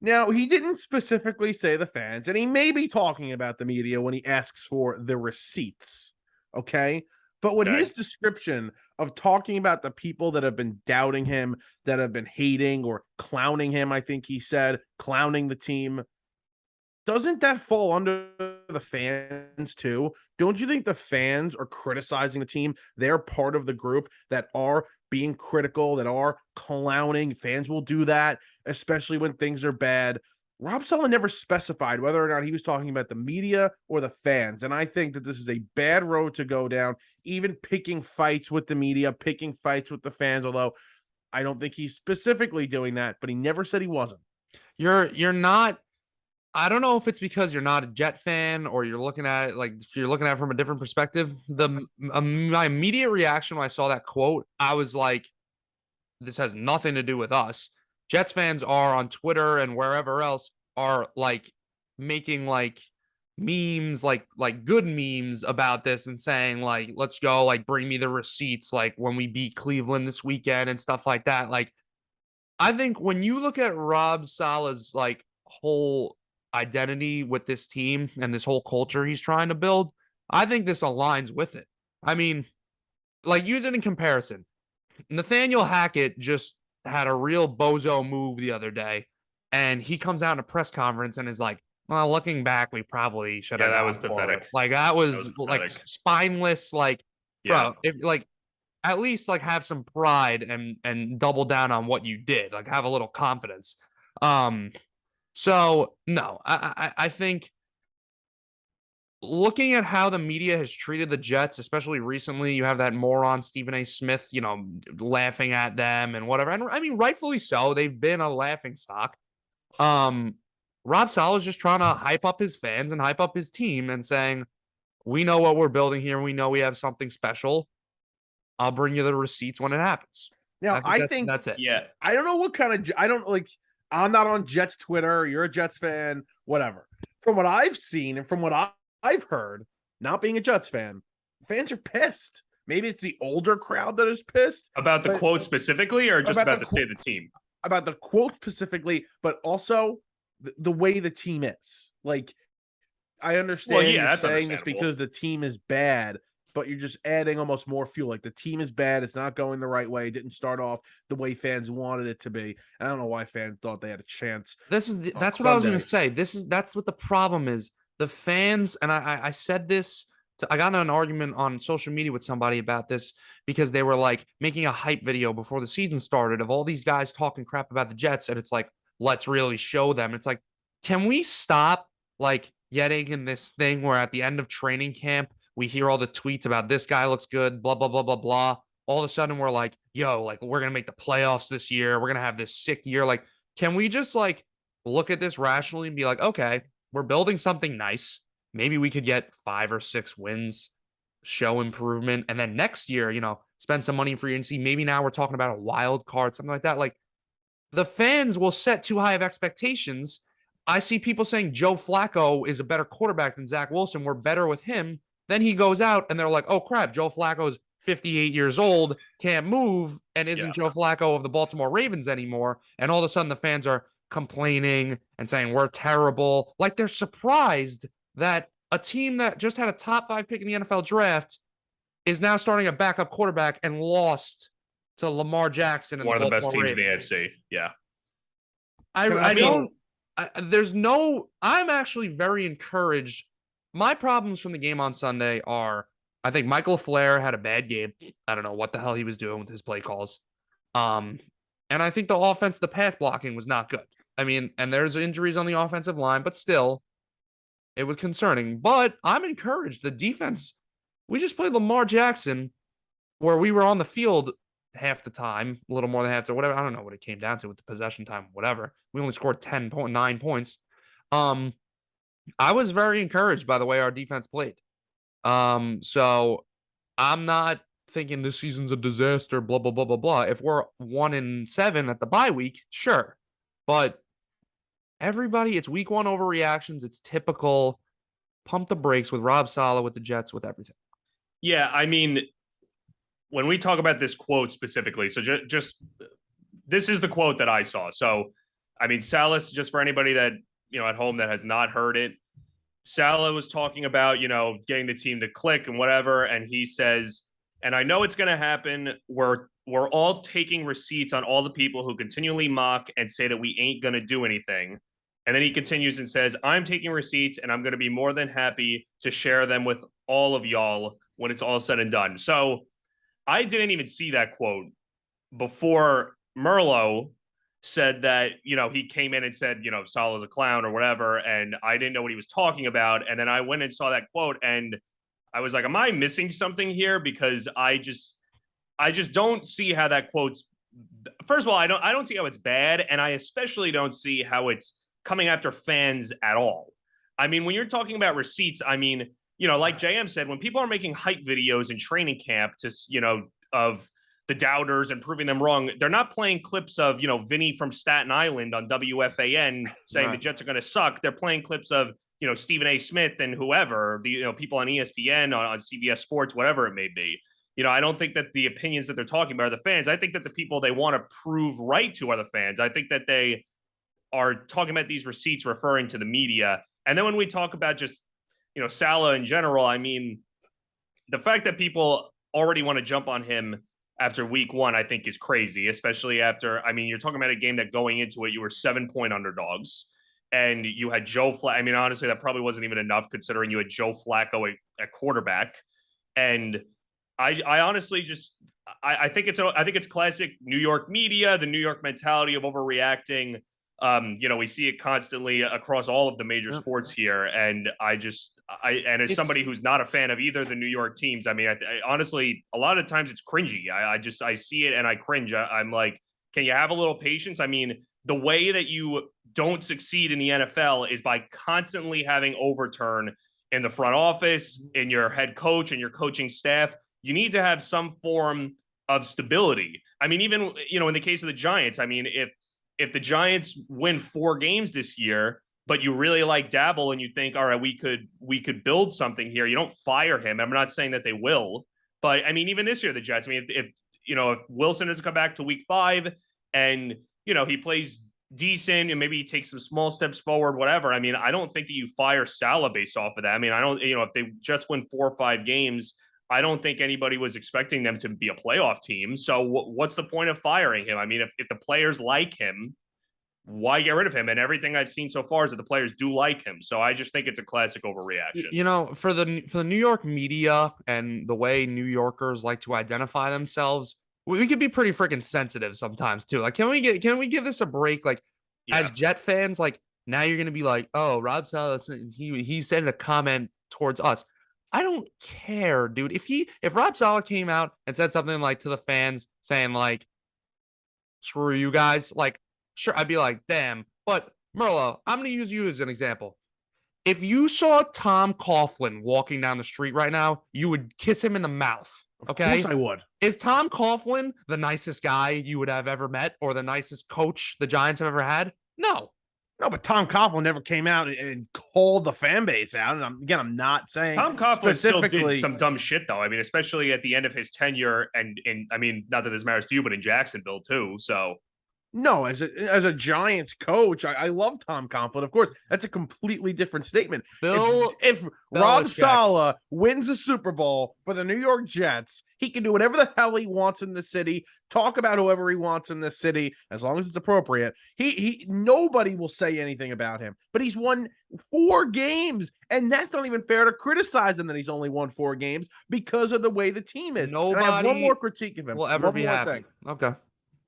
now he didn't specifically say the fans, and he may be talking about the media when he asks for the receipts. Okay, but with Okay. his description of talking about the people that have been doubting him, that have been hating or clowning him, I think he said, clowning the team. Doesn't that fall under the fans too? Don't you think the fans are criticizing the team? They're part of the group that are being critical, that are clowning. Fans will do that, especially when things are bad. Rob Saleh never specified whether or not he was talking about the media or the fans. And I think that this is a bad road to go down, even picking fights with the media, picking fights with the fans, although I don't think he's specifically doing that, but he never said he wasn't. you're not. I don't know if it's because you're not a Jet fan or you're looking at it like if you're looking at it from a different perspective. My immediate reaction when I saw that quote, I was like, this has nothing to do with us. Jets fans are on Twitter and wherever else are like making like memes, like good memes about this and saying like, let's go, like bring me the receipts, like when we beat Cleveland this weekend and stuff like that. Like, I think when you look at Rob Saleh's like whole identity with this team and this whole culture he's trying to build, I think this aligns with it. I mean, like use it in comparison. Nathaniel Hackett just had a real bozo move the other day, and he comes out in a press conference and is like, well, looking back, we probably should have. Yeah, that was gone for it." pathetic. Like that was like pathetic. spineless. Like, Yeah. bro, if like at least like have some pride and double down on what you did. Like have a little confidence. So no, I think looking at how the media has treated the Jets, especially recently, you have that moron Stephen A. Smith, you know, laughing at them and whatever. And I mean, rightfully so. They've been a laughing stock. Rob Saleh is just trying to hype up his fans and hype up his team and saying, we know what we're building here. We know we have something special. I'll bring you the receipts when it happens. Now, I think that's it. Yeah. I don't know what kind of I don't like. I'm not on Jets Twitter. You're a Jets fan, whatever. From what I've seen and from what I've heard, not being a Jets fan, fans are pissed. Maybe it's the older crowd that is pissed About the but- quote specifically, or just About about the the state of the team? about the quote specifically, but also the way the team is. Like, I understand yeah, you're that's saying this understandable. because the team is bad, but you're just adding almost more fuel. Like the team is bad. It's not going the right way. It didn't start off the way fans wanted it to be. I don't know why fans thought they had a chance. That's what Sunday. I was going to say. That's what the problem is. The fans, and I said this. I got in an argument on social media with somebody about this because they were like making a hype video before the season started of all these guys talking crap about the Jets, and it's like, let's really show them. It's like, can we stop like getting in this thing where at the end of training camp we hear all the tweets about this guy looks good, blah blah blah blah blah. All of a sudden we're like, yo, like we're gonna make the playoffs this year. We're gonna have this sick year. Like, can we just like look at this rationally and be like, okay, we're building something nice. Maybe we could get 5 or 6 wins, show improvement, and then next year, you know, spend some money in free agency. Maybe now we're talking about a wild card, something like that. Like the fans will set too high of expectations. I see people saying Joe Flacco is a better quarterback than Zach Wilson. We're better with him. Then he goes out and they're like, oh crap, Joe Flacco's 58 years old, can't move, and isn't Joe Flacco of the Baltimore Ravens anymore. And all of a sudden the fans are, complaining and saying we're terrible. Like they're surprised that a team that just had a top 5 pick in the NFL draft is now starting a backup quarterback and lost to Lamar Jackson and one the of the best Baltimore teams in the Ravens. AFC. Yeah. I'm actually very encouraged. My problems from the game on Sunday are I think Michael Flair had a bad game. I don't know what the hell he was doing with his play calls. And I think the offense, the pass blocking was not good. I mean, and there's injuries on the offensive line, but still, it was concerning. But I'm encouraged. The defense, we just played Lamar Jackson where we were on the field half the time, a little more than half to whatever. I don't know what it came down to with the possession time, whatever. We only scored 10.9 points. I was very encouraged by the way our defense played. So I'm not thinking this season's a disaster, blah, blah, blah, blah, blah. If we're 1-7 at the bye week, sure. But everybody, it's week 1 overreactions. It's typical. Pump the brakes with Rob Saleh, with the Jets, with everything. Yeah, I mean, when we talk about this quote specifically, so just this is the quote that I saw. So, I mean, Saleh, just for anybody that, at home that has not heard it, Saleh was talking about, getting the team to click and whatever. And he says, and I know it's going to happen. We're all taking receipts on all the people who continually mock and say that we ain't going to do anything. And then he continues and says, I'm taking receipts and I'm going to be more than happy to share them with all of y'all when it's all said and done. So I didn't even see that quote before Merlot said that, he came in and said, Saleh's a clown or whatever. And I didn't know what he was talking about. And then I went and saw that quote and I was like, am I missing something here? Because I just don't see how that quote's, first of all, I don't see how it's bad. And I especially don't see how it's coming after fans at all. I mean, when you're talking about receipts, I mean, like JM said, when people are making hype videos in training camp to, of the doubters and proving them wrong, they're not playing clips of, Vinny from Staten Island on WFAN saying the Jets are going to suck. They're playing clips of, Stephen A. Smith and whoever, the, people on ESPN, on CBS Sports, whatever it may be. I don't think that the opinions that they're talking about are the fans. I think that the people they want to prove right to are the fans. I think that they are talking about these receipts referring to the media. And then when we talk about just, Saleh in general, I mean, the fact that people already want to jump on him after week 1, I think is crazy, especially after, I mean, you're talking about a game that going into it, you were 7-point underdogs and you had Joe Flacco. I mean, honestly, that probably wasn't even enough considering you had Joe Flacco at quarterback. And I honestly just, I think it's classic New York media, the New York mentality of overreacting. We see it constantly across all of the major sports here. And as somebody who's not a fan of either of the New York teams, I mean, I honestly, a lot of times it's cringy. I see it and I cringe. I'm like, can you have a little patience? I mean, the way that you don't succeed in the NFL is by constantly having overturn in the front office, in your head coach and your coaching staff. You need to have some form of stability. I mean, even, in the case of the Giants, I mean, if the Giants win 4 games this year, but you really like Dabble and you think, all right, we could build something here, you don't fire him. I'm not saying that they will, but I mean, even this year, the Jets, I mean, if Wilson doesn't come back to week 5 and, he plays decent and maybe he takes some small steps forward, whatever. I mean, I don't think that you fire Saleh based off of that. I mean, I don't, if the Jets win 4 or 5 games, I don't think anybody was expecting them to be a playoff team. So what's the point of firing him? I mean, if the players like him, why get rid of him? And everything I've seen so far is that the players do like him. So I just think it's a classic overreaction. For the New York media and the way New Yorkers like to identify themselves, we could be pretty freaking sensitive sometimes too. Like, can we give this a break? Like, as Jet fans, like now you're gonna be like, oh, Rob Saleh, he sent a comment towards us. I don't care, dude. If Rob Saleh came out and said something like to the fans saying like, screw you guys, like, sure, I'd be like, damn. But Merlo, I'm going to use you as an example. If you saw Tom Coughlin walking down the street right now, you would kiss him in the mouth. Okay? Of course I would. Is Tom Coughlin the nicest guy you would have ever met or the nicest coach the Giants have ever had? No. No, but Tom Coughlin never came out and called the fan base out. And I'm not saying Tom Coughlin still did some dumb shit, though. I mean, especially at the end of his tenure, and I mean, not that this matters to you, but in Jacksonville too. So, No, as a Giants coach, I love Tom Coughlin. Of course, that's a completely different statement. Bill If Rob Belichick. Saleh wins a Super Bowl for the New York Jets, he can do whatever the hell he wants in the city, talk about whoever he wants in the city, as long as it's appropriate. He nobody will say anything about him. But he's won 4 games, and that's not even fair to criticize him that he's only won 4 games because of the way the team is. And I have one Nobody more critique of him. will ever One be more happy. thing. Okay.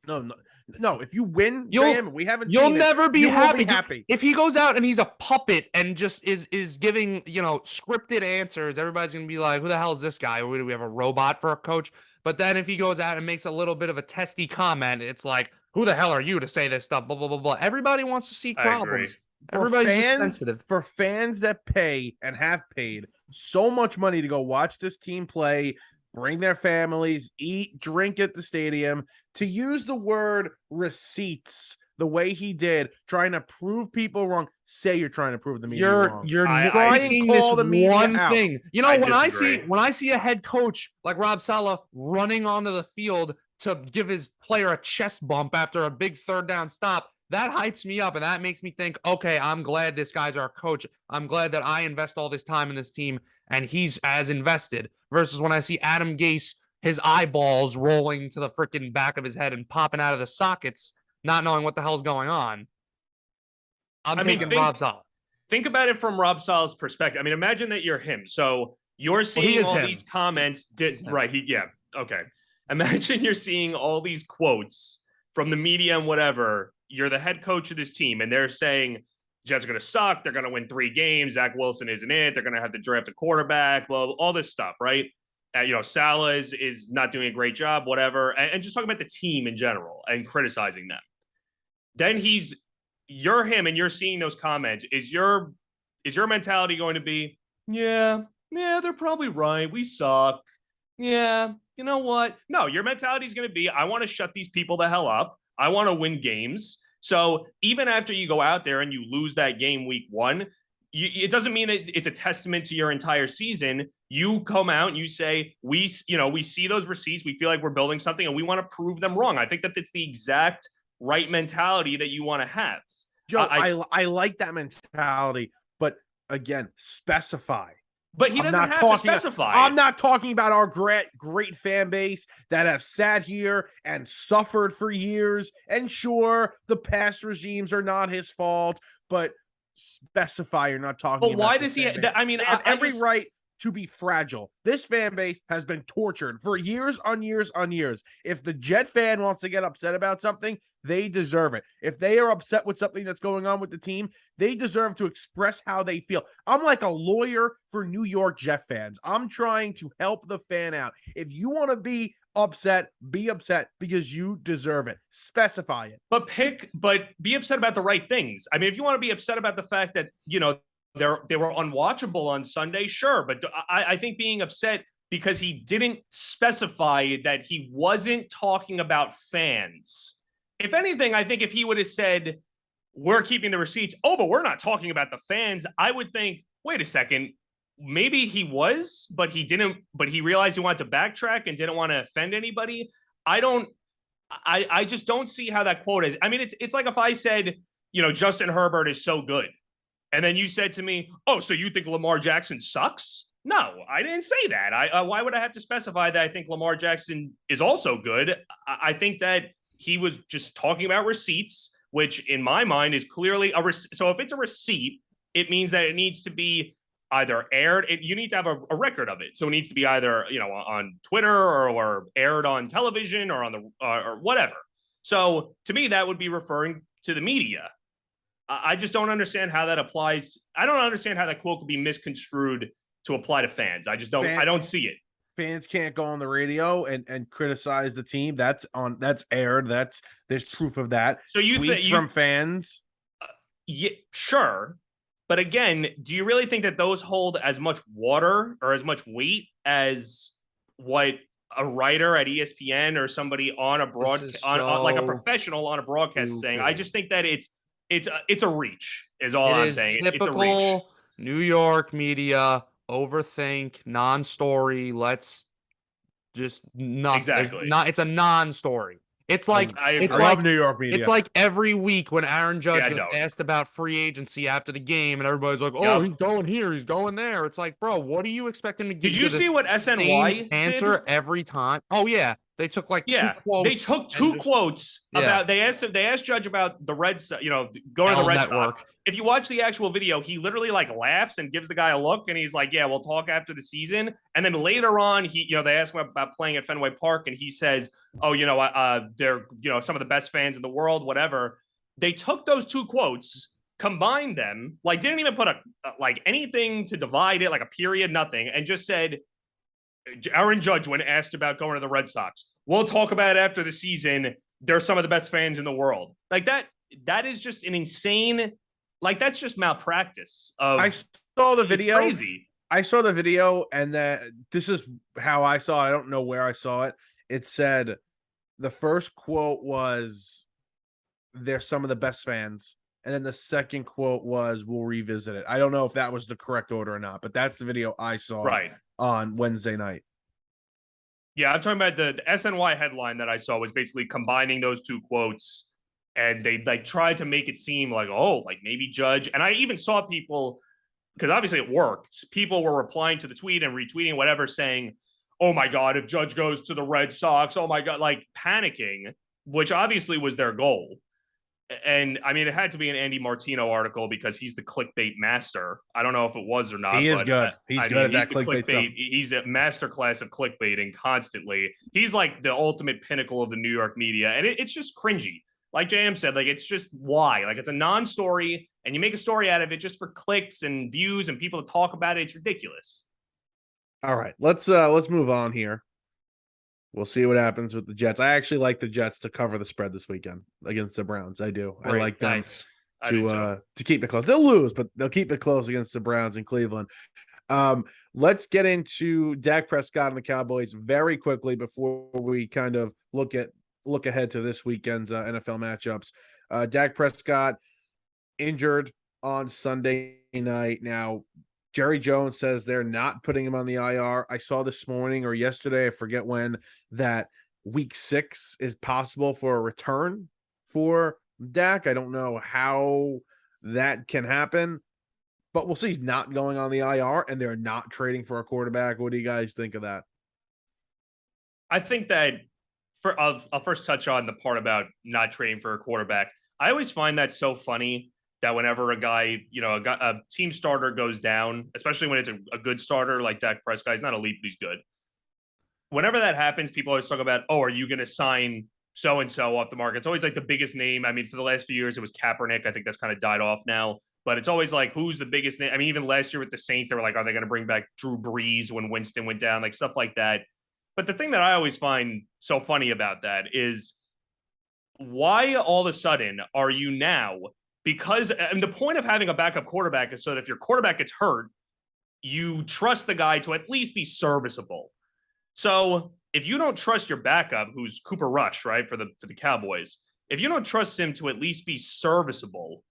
No. If you win, You'll- JM, we haven't. You'll seen never it, be you happy. Will be happy. If he goes out and he's a puppet and just is giving, scripted answers, everybody's going to be like, who the hell is this guy? Or do we have a robot for a coach? But then if he goes out and makes a little bit of a testy comment, it's like, who the hell are you to say this stuff? Blah, blah, blah, blah. Everybody wants to see problems. Everybody's just sensitive. For fans that pay and have paid so much money to go watch this team play, bring their families, eat, drink at the stadium, to use the word receipts the way he did, trying to prove people wrong. Say you're trying to prove the media wrong. You're Try and making call this the media one out. thing. I When disagree. I see a head coach like Rob Saleh running onto the field to give his player a chest bump after a big 3rd down stop, that hypes me up and that makes me think, okay, I'm glad this guy's our coach. I'm glad that I invest all this time in this team and he's as invested. Versus when I see Adam Gase, his eyeballs rolling to the freaking back of his head and popping out of the sockets, not knowing what the hell's going on. I'm taking Rob Saleh. Think about it from Rob Saleh's perspective. I mean, imagine that you're him. So you're seeing all these comments. Right. Okay. Imagine you're seeing all these quotes from the media and whatever. You're the head coach of this team, and they're saying Jets are going to suck. They're going to win 3 games. Zach Wilson isn't it. They're going to have to draft a quarterback. Well, all this stuff, right? Saleh is not doing a great job, whatever. And just talking about the team in general and criticizing them. Then you're him and you're seeing those comments. Is your mentality going to be, yeah, they're probably right. We suck. Yeah, you know what? No, your mentality is going to be, I want to shut these people the hell up. I want to win games. So even after you go out there and you lose that game week 1, it doesn't mean that it's a testament to your entire season. You come out and you say, we see those receipts. We feel like we're building something and we want to prove them wrong. I think that it's the exact right mentality that you want to have. Joe, I like that mentality, but again, specify. But he doesn't have to specify. I'm not talking about our great fan base that have sat here and suffered for years. And sure, the past regimes are not his fault, but specify you're not talking about. But why does he? I mean, they have every right to be fragile. This fan base has been tortured for years on years on years. If the Jet fan wants to get upset about something, they deserve it. If they are upset with something that's going on with the team, they deserve to express how they feel. I'm like a lawyer for New York Jet fans. I'm trying to help the fan out. If you want to be upset because you deserve it. Specify it. But be upset about the right things. I mean, if you want to be upset about the fact that, they were unwatchable on Sunday, sure. But I think being upset because he didn't specify that he wasn't talking about fans. If anything, I think if he would have said, we're keeping the receipts, but we're not talking about the fans, I would think, wait a second, maybe he was, but he didn't, but he realized he wanted to backtrack and didn't want to offend anybody. I just don't see how that quote is. I mean, it's like if I said, Justin Herbert is so good. And then you said to me, so you think Lamar Jackson sucks? No, I didn't say that. Why would I have to specify that I think Lamar Jackson is also good? I think that he was just talking about receipts, which in my mind is clearly so if it's a receipt, it means that it needs to be either aired. You need to have a record of it. So it needs to be either, on Twitter or aired on television or on the or whatever. So to me, that would be referring to the media. I just don't understand how that applies. I don't understand how that quote could be misconstrued to apply to fans. I just don't. I don't see it. Fans can't go on the radio and criticize the team. That's aired. There's proof of that. So you tweets from fans. Yeah, sure. But again, do you really think that those hold as much water or as much weight as what a writer at ESPN or somebody on a broadcast, on like a professional on a broadcast is saying? I just think that it's a reach is all I'm saying. It's a reach. New York media, overthink, non-story. Let's just not. Exactly. It's a non-story. It's like I it's agree. I like love New York media. it's like every week when Aaron Judge I gets don't. asked about free agency after the game, and everybody's like, "Oh, Yup. he's going here, he's going there." It's like, bro, what are you expecting to give Did you you the see what same SNY answer did? every time? Oh yeah, they took like two Yeah, quotes. they took and two just- quotes Yeah. about. They asked Judge about the Red Sox. Going to the L Red Network. Sox. If you watch the actual video, he literally like laughs and gives the guy a look, and he's like, "Yeah, we'll talk after the season." And then later on, they ask him about playing at Fenway Park, and he says, "Oh, they're some of the best fans in the world, whatever." They took those two quotes, combined them, like didn't even put like anything to divide it, like a period, nothing, and just said, Aaron Judge, when asked about going to the Red Sox, we'll talk about it after the season. They're some of the best fans in the world. Like that is just an insane, like that's just malpractice. I saw the video. Crazy. I saw the video, and this is how I saw it. I don't know where I saw it. It said the first quote was, "They're some of the best fans," and then the second quote was, "We'll revisit it." I don't know if that was the correct order or not, but that's the video I saw Right. on Wednesday night. Yeah, I'm talking about the SNY headline that I saw was basically combining those two quotes, and they like tried to make it seem like, oh, like maybe Judge. And I even saw people, because obviously it worked. People were replying to the tweet and retweeting whatever, saying, "Oh my God, if Judge goes to the Red Sox, oh my God," like panicking, which obviously was their goal. And I mean, it had to be an Andy Martino article because he's the clickbait master. I don't know if it was or not. He is good. He's good at that clickbait stuff. He's a masterclass of clickbaiting constantly. He's like the ultimate pinnacle of the New York media. And it's just cringy. Like JM said, like, it's just why? Like, it's a non-story and you make a story out of it just for clicks and views and people to talk about it. It's ridiculous. All right, let's move on here. We'll see what happens with the Jets. I actually like the Jets to cover the spread this weekend against the Browns. I do. Great. I like them Nice. to keep it close. They'll lose, but they'll keep it close against the Browns in Cleveland. Let's get into Dak Prescott and the Cowboys very quickly before we kind of look ahead to this weekend's NFL matchups. Dak Prescott injured on Sunday night. Now, Jerry Jones says they're not putting him on the IR. I saw this morning or yesterday, I forget when, that week 6 is possible for a return for Dak. I don't know how that can happen, but we'll see. He's not going on the IR, and they're not trading for a quarterback. What do you guys think of that? I think that I'll first touch on the part about not trading for a quarterback. I always find that so funny that whenever a guy, a team starter goes down, especially when it's a good starter like Dak Prescott, he's not elite, but he's good. Whenever that happens, people always talk about, oh, are you going to sign so-and-so off the market? It's always like the biggest name. I mean, for the last few years, it was Kaepernick. I think that's kind of died off now. But it's always like, who's the biggest name? I mean, even last year with the Saints, they were like, are they going to bring back Drew Brees when Winston went down? Like stuff like that. But the thing that I always find so funny about that is why all of a sudden are you now, because and the point of having a backup quarterback is so that if your quarterback gets hurt, you trust the guy to at least be serviceable. So if you don't trust your backup, who's Cooper Rush, right, for the Cowboys, if you don't trust him to at least be serviceable,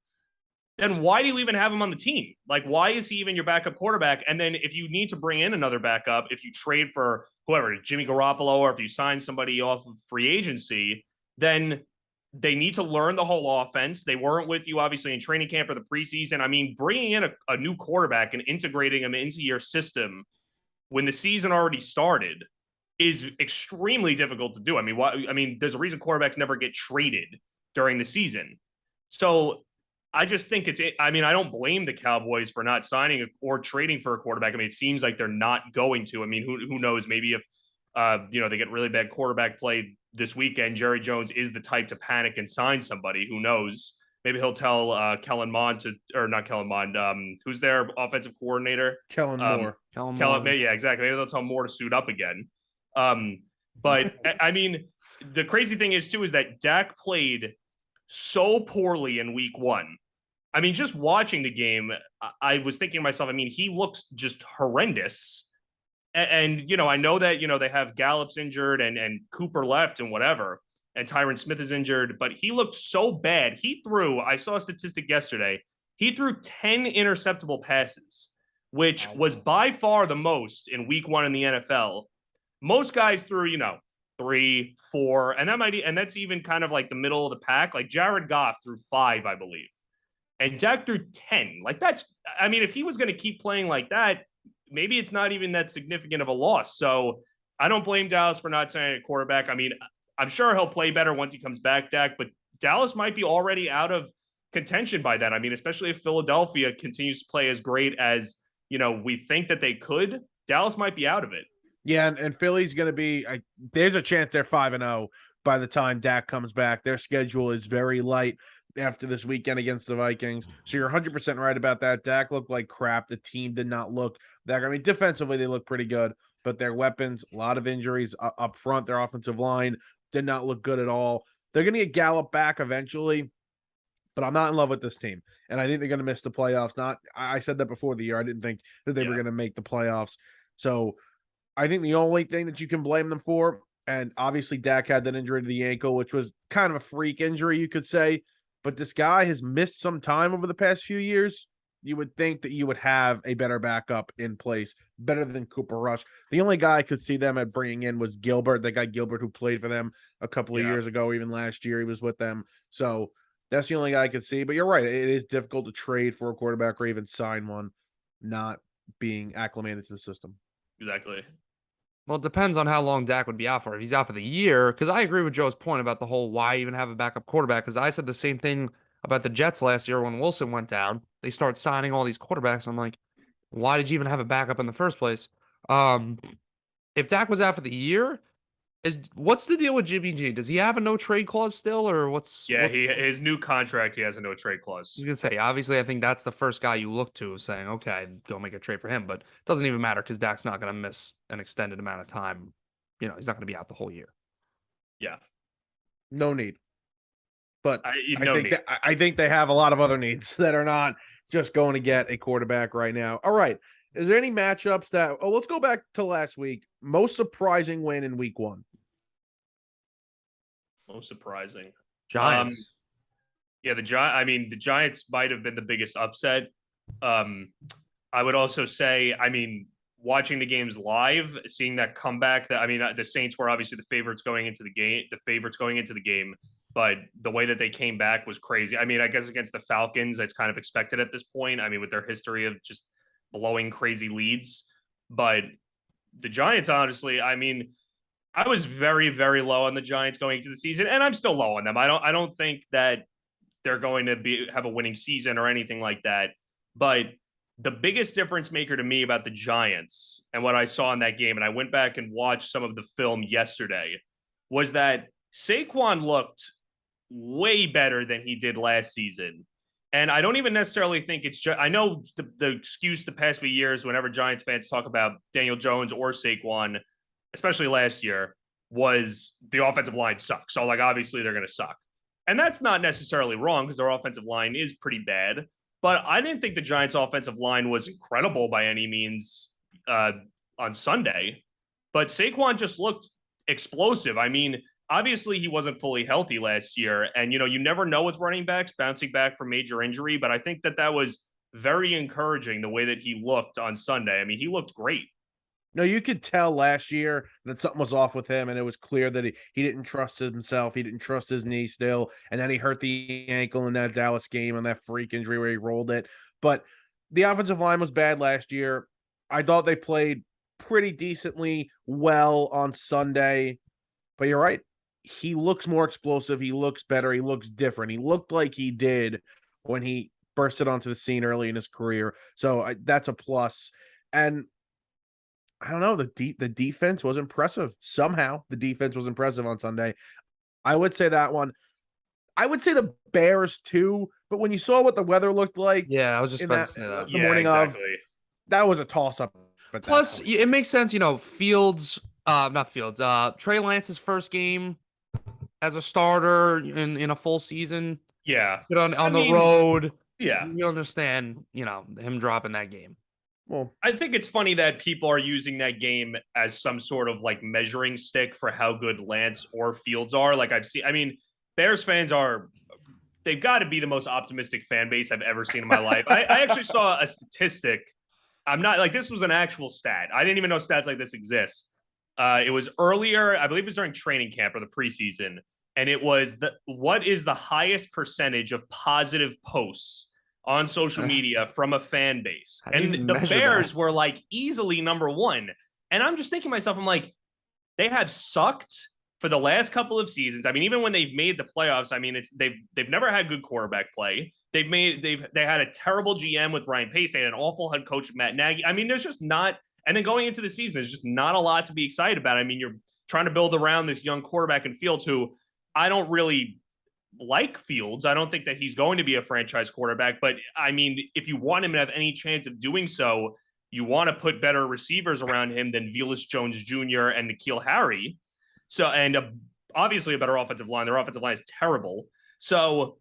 then why do you even have him on the team? Like, why is he even your backup quarterback? And then if you need to bring in another backup, if you trade for whoever, Jimmy Garoppolo, or if you sign somebody off of free agency, then they need to learn the whole offense. They weren't with you, obviously, in training camp or the preseason. I mean, bringing in a new quarterback and integrating him into your system when the season already started is extremely difficult to do. I mean, there's a reason quarterbacks never get traded during the season. So I just think I don't blame the Cowboys for not signing or trading for a quarterback. I mean, it seems like they're not going to. I mean, who knows? Maybe if they get really bad quarterback play this weekend, Jerry Jones is the type to panic and sign somebody. Who knows? Maybe he'll tell Kellen Mond not Kellen Mond. Who's their offensive coordinator? Kellen Moore. Yeah, exactly. Maybe they'll tell Moore to suit up again. But I mean, the crazy thing is too is that Dak played so poorly in week 1. I mean, just watching the game, I was thinking to myself, I mean, he looks just horrendous. And I know that, they have Gallup's injured and Cooper left and whatever, and Tyron Smith is injured, but he looked so bad. I saw a statistic yesterday, he threw 10 interceptable passes, which was by far the most in week 1 in the NFL. Most guys threw, 3, 4, and that's even kind of like the middle of the pack. Like Jared Goff threw 5, I believe, and Dak threw 10. Like that's, I mean, if he was going to keep playing like that, maybe it's not even that significant of a loss. So I don't blame Dallas for not signing a quarterback. I mean, I'm sure he'll play better once he comes back, Dak, but Dallas might be already out of contention by then. I mean, especially if Philadelphia continues to play as great as, we think that they could, Dallas might be out of it. Yeah, and Philly's going to be there's a chance they're 5-0 by the time Dak comes back. Their schedule is very light after this weekend against the Vikings. So you're 100% right about that. Dak looked like crap. The team did not look that. I mean, defensively, they look pretty good, but their weapons, a lot of injuries up front. Their offensive line did not look good at all. They're going to get Gallup back eventually, but I'm not in love with this team. And I think they're going to miss the playoffs. I said that before the year. I didn't think that they were going to make the playoffs. So I think the only thing that you can blame them for, and obviously Dak had that injury to the ankle, which was kind of a freak injury, you could say, but this guy has missed some time over the past few years. You would think that you would have a better backup in place, better than Cooper Rush. The only guy I could see them at bringing in was Gilbert, that guy Gilbert who played for them a couple of years ago, even last year he was with them. So that's the only guy I could see. But you're right, it is difficult to trade for a quarterback or even sign one not being acclimated to the system. Exactly. Well, it depends on how long Dak would be out for. If he's out for the year, because I agree with Joe's point about the whole why even have a backup quarterback, because I said the same thing about the Jets last year when Wilson went down. They start signing all these quarterbacks. I'm like, why did you even have a backup in the first place? If Dak was out for the year, what's the deal with Jimmy G? Does he have a no trade clause still, or what's? Yeah, his new contract, he has a no trade clause. You can say, obviously, I think that's the first guy you look to saying, okay, go make a trade for him. But it doesn't even matter because Dak's not going to miss an extended amount of time. He's not going to be out the whole year. Yeah. No need. But I think they have a lot of other needs that are not just going to get a quarterback right now. All right. Is there any matchups let's go back to last week. Most surprising win in week 1. Most surprising. Giants. Yeah, the Giants might have been the biggest upset. I would also say, watching the games live, seeing that comeback, the Saints were obviously the favorites going into the game, but the way that they came back was crazy. I guess against the Falcons, it's kind of expected at this point. With their history of just blowing crazy leads, but the Giants, honestly, I was very, very low on the Giants going into the season, and I'm still low on them. I don't think that they're going to have a winning season or anything like that. But the biggest difference maker to me about the Giants and what I saw in that game, and I went back and watched some of the film yesterday, was that Saquon looked way better than he did last season. And I don't even necessarily think it's just, I know the excuse the past few years, whenever Giants fans talk about Daniel Jones or Saquon, especially last year, was the offensive line sucks. So, obviously they're going to suck. And that's not necessarily wrong because their offensive line is pretty bad. But I didn't think the Giants' offensive line was incredible by any means on Sunday. But Saquon just looked explosive. Obviously he wasn't fully healthy last year. And, you never know with running backs bouncing back from major injury. But I think that was very encouraging the way that he looked on Sunday. He looked great. No, you could tell last year that something was off with him, and it was clear that he didn't trust himself. He didn't trust his knee still, and then he hurt the ankle in that Dallas game on that freak injury where he rolled it. But the offensive line was bad last year. I thought they played pretty decently well on Sunday, but you're right. He looks more explosive. He looks better. He looks different. He looked like he did when he bursted onto the scene early in his career. So that's a plus. And I don't know, the defense was impressive. Somehow the defense was impressive on Sunday. I would say that one. I would say the Bears too, but when you saw what the weather looked like, yeah, I was just about to say that. The morning exactly. of, that was a toss-up. Plus, it makes sense, not Fields, Trey Lance's first game as a starter in a full season. Yeah. On the road. Yeah. You understand, him dropping that game. Well, I think it's funny that people are using that game as some sort of measuring stick for how good Lance or Fields are. Bears fans they've got to be the most optimistic fan base I've ever seen in my life. I actually saw a statistic. I'm not this was an actual stat. I didn't even know stats like this exist. It was earlier, I believe it was during training camp or the preseason, and it was what is the highest percentage of positive posts on social media from a fan base? And the Bears were like easily number one. And I'm just thinking to myself, I'm like, they have sucked for the last couple of seasons. I mean, even when they've made the playoffs, I mean, they've never had good quarterback play. They had a terrible GM with Ryan Pace. They had an awful head coach, Matt Nagy. I mean, there's just not. And then going into the season, there's just not a lot to be excited about. I mean, you're trying to build around this young quarterback in Fields, who I don't really like Fields. I don't think that he's going to be a franchise quarterback. But I mean, if you want him to have any chance of doing so, you want to put better receivers around him than Velus Jones Jr. and N'Keal Harry. So, and obviously a better offensive line. Their offensive line is terrible. So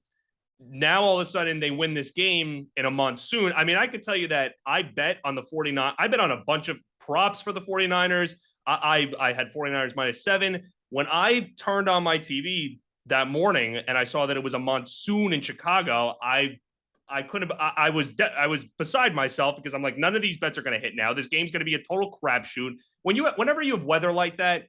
now all of a sudden they win this game in a monsoon. I mean, I could tell you that I bet on the 49. I bet on a bunch of props for the 49ers. I had 49ers -7. When I turned on my TV that morning and I saw that it was a monsoon in Chicago, I was beside myself because I'm like, none of these bets are going to hit now. This game's going to be a total crapshoot. Whenever you have weather like that,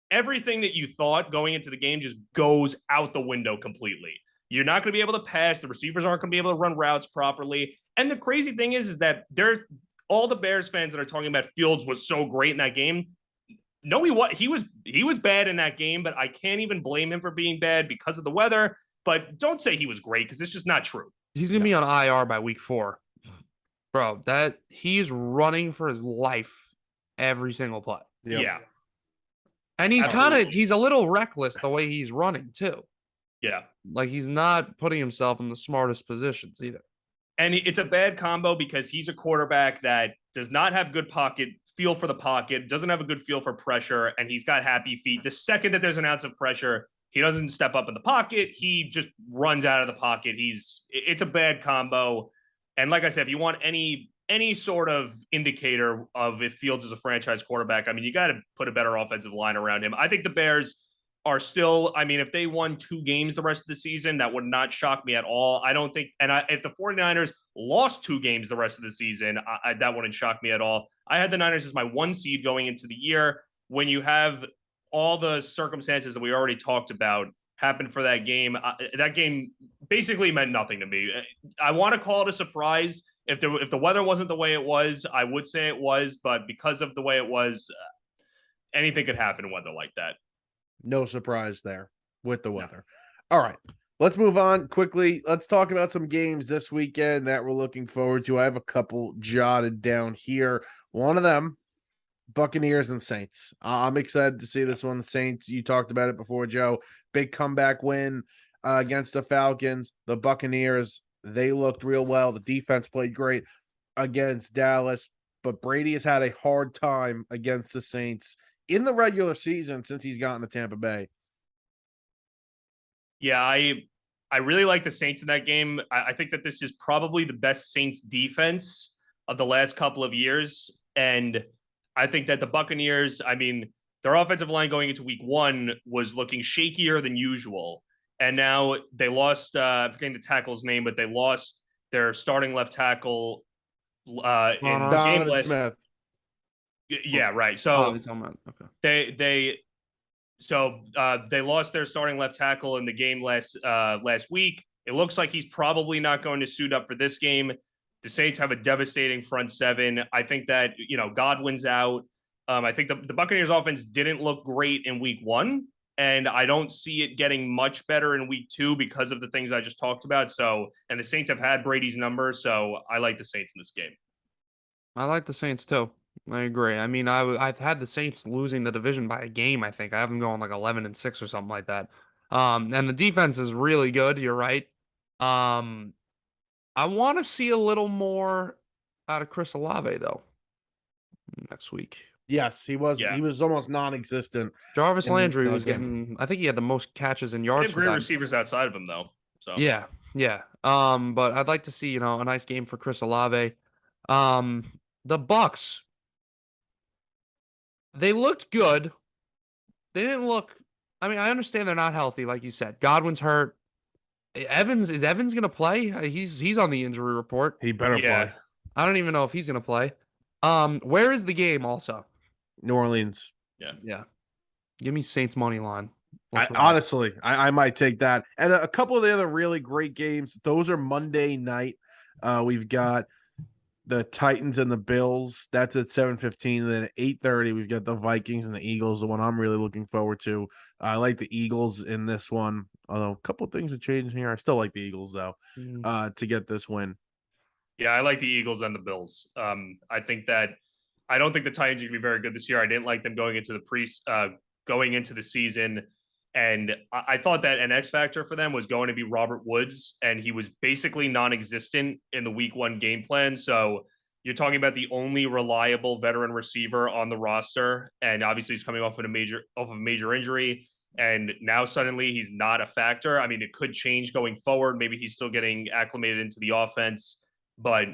everything that you thought going into the game just goes out the window completely. You're not going to be able to pass. The receivers aren't going to be able to run routes properly. And the crazy thing is that all the Bears fans that are talking about Fields was so great in that game. No, he was bad in that game, but I can't even blame him for being bad because of the weather. But don't say he was great because it's just not true. He's going to be on IR by week 4. Bro, he's running for his life every single play. Yep. Yeah. And he's a little reckless the way he's running too. Yeah. Like he's not putting himself in the smartest positions either. And it's a bad combo because he's a quarterback that does not have good feel for the pocket, doesn't have a good feel for pressure, and he's got happy feet. The second that there's an ounce of pressure, he doesn't step up in the pocket. He just runs out of the pocket. It's a bad combo. And like I said, if you want any sort of indicator of if Fields is a franchise quarterback, I mean, you got to put a better offensive line around him. I think the Bears are still, I mean, if they won 2 games the rest of the season, that would not shock me at all. I don't think, if the 49ers lost 2 games the rest of the season, that wouldn't shock me at all. I had the Niners as my 1 seed going into the year. When you have all the circumstances that we already talked about happen for that game basically meant nothing to me. I want to call it a surprise. If the weather wasn't the way it was, I would say it was, but because of the way it was, anything could happen in weather like that. No surprise there with the weather. No. All right, let's move on quickly. Let's talk about some games this weekend that we're looking forward to. I have a couple jotted down here. One of them, Buccaneers and Saints. I'm excited to see this one. The Saints, you talked about it before, Joe. Big comeback win against the Falcons. The Buccaneers, they looked real well. The defense played great against Dallas, but Brady has had a hard time against the Saints in the regular season since he's gotten to Tampa Bay. Yeah, I really like the Saints in that game. I think that this is probably the best Saints defense of the last couple of years. And I think that the Buccaneers, I mean, their offensive line going into week 1 was looking shakier than usual. And now they lost, I'm forgetting the tackle's name, but they lost their starting left tackle in Donovan Smith. Yeah, right. So they lost their starting left tackle in the game last week. It looks like he's probably not going to suit up for this game. The Saints have a devastating front 7. I think that, Godwin's out. I think the Buccaneers offense didn't look great in week 1, and I don't see it getting much better in week 2 because of the things I just talked about. So, and the Saints have had Brady's number, so I like the Saints in this game. I like the Saints too. I agree. I mean, I've had the Saints losing the division by a game, I think. I have them going like 11-6 or something like that. And the defense is really good. You're right. I want to see a little more out of Chris Olave, though, next week. Yes, he was. Yeah. He was almost non-existent. Jarvis Landry was getting. I think he had the most catches and yards. They have great receivers outside of him, though. So yeah. But I'd like to see a nice game for Chris Olave. The Bucks. They looked good. They didn't look. I mean, I understand they're not healthy, like you said. Godwin's hurt. Is Evans going to play? He's on the injury report. He better play. I don't even know if he's going to play. Where is the game also? New Orleans. Yeah. Give me Saints money line. Honestly, I might take that. And a couple of the other really great games, those are Monday night. We've got the Titans and the Bills. That's at 7:15. Then at 8:30, we've got the Vikings and the Eagles, the one I'm really looking forward to. I like the Eagles in this one, although a couple of things are changing here. I still like the Eagles, though, to get this win. Yeah, I like the Eagles and the Bills. I think that I don't think the Titans are going to be very good this year. I didn't like them going into the season, and I thought that an X factor for them was going to be Robert Woods, and he was basically non-existent in the Week 1 game plan. So you're talking about the only reliable veteran receiver on the roster, and obviously he's coming off of a major injury, and now suddenly he's not a factor. I mean, it could change going forward. Maybe he's still getting acclimated into the offense, but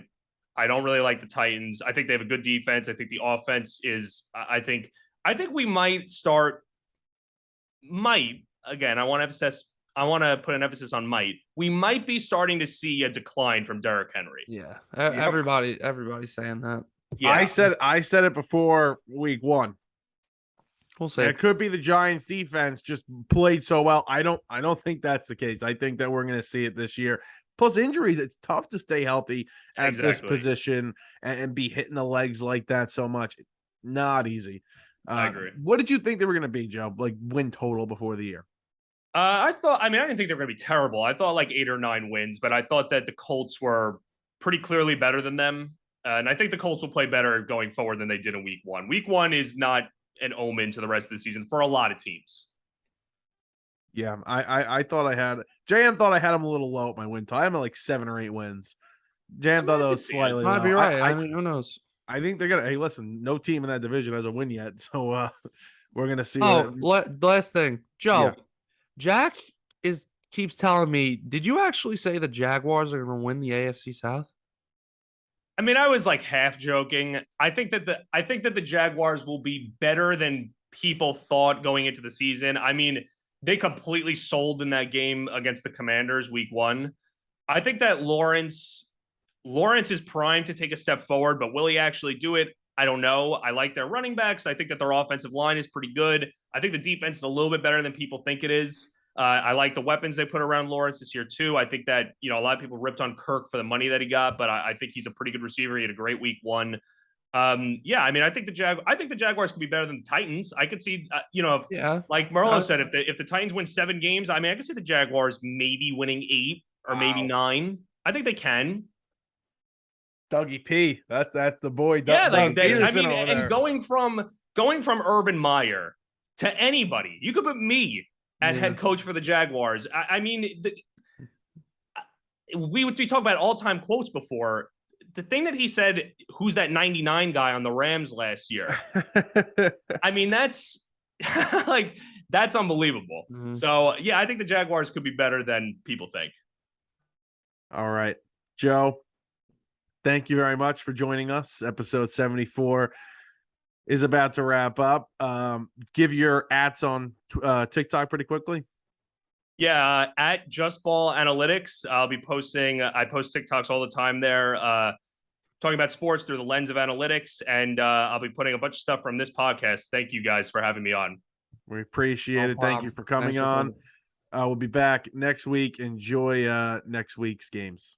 I don't really like the Titans. I think they have a good defense. I think the offense is. I think we might start. Again. I want to put an emphasis on might. We might be starting to see a decline from Derrick Henry. Yeah, everybody's saying that. Yeah. I said it before Week 1. We'll see. It could be the Giants defense just played so well. I don't think that's the case. I think that we're going to see it this year. Plus injuries, it's tough to stay healthy at this position and be hitting the legs like that so much. Not easy. I agree. What did you think they were going to be, Joe? Like win total before the year? I didn't think they were going to be terrible. I thought like 8 or 9 wins, but I thought that the Colts were pretty clearly better than them. And I think the Colts will play better going forward than they did in Week 1. Week 1 is not an omen to the rest of the season for a lot of teams. Yeah, I thought I had JM thought I had them a little low at my win total. I'm at like 7 or 8 wins. JM thought that was slightly low. Might be right. I mean, who knows? I think they're gonna. Hey, listen, no team in that division has a win yet, so we're gonna see. Last thing, Joe. Yeah. Jack keeps telling me. Did you actually say the Jaguars are going to win the AFC South? I mean, I was like half joking. I think that the Jaguars will be better than people thought going into the season. I mean, they completely sold in that game against the Commanders Week 1. I think that Lawrence is primed to take a step forward, but will he actually do it? I don't know. I like their running backs. I think that their offensive line is pretty good. I think the defense is a little bit better than people think it is. I like the weapons they put around Lawrence this year too. I think that, a lot of people ripped on Kirk for the money that he got, but I think he's a pretty good receiver. He had a great Week 1. I mean, I think the Jaguars could be better than the Titans. I could see, like Merlo said, if the Titans win 7 games, I mean, I could see the Jaguars maybe winning 8 or maybe 9. I think they can. Dougie P. That's the boy. Yeah, and going from Urban Meyer to anybody, you could put me at head coach for the Jaguars. I mean, we talked about all-time quotes before. The thing that he said, who's that 99 guy on the Rams last year? I mean, that's that's unbelievable. Mm-hmm. So, yeah, I think the Jaguars could be better than people think. All right, Joe, thank you very much for joining us. Episode 74 is about to wrap up. Give your ats on TikTok pretty quickly. Yeah, at Just Ball Analytics. I'll be posting. I post TikToks all the time there, talking about sports through the lens of analytics, and I'll be putting a bunch of stuff from this podcast. Thank you guys for having me on. We appreciate it. Thank you for coming on. We'll be back next week. Enjoy next week's games.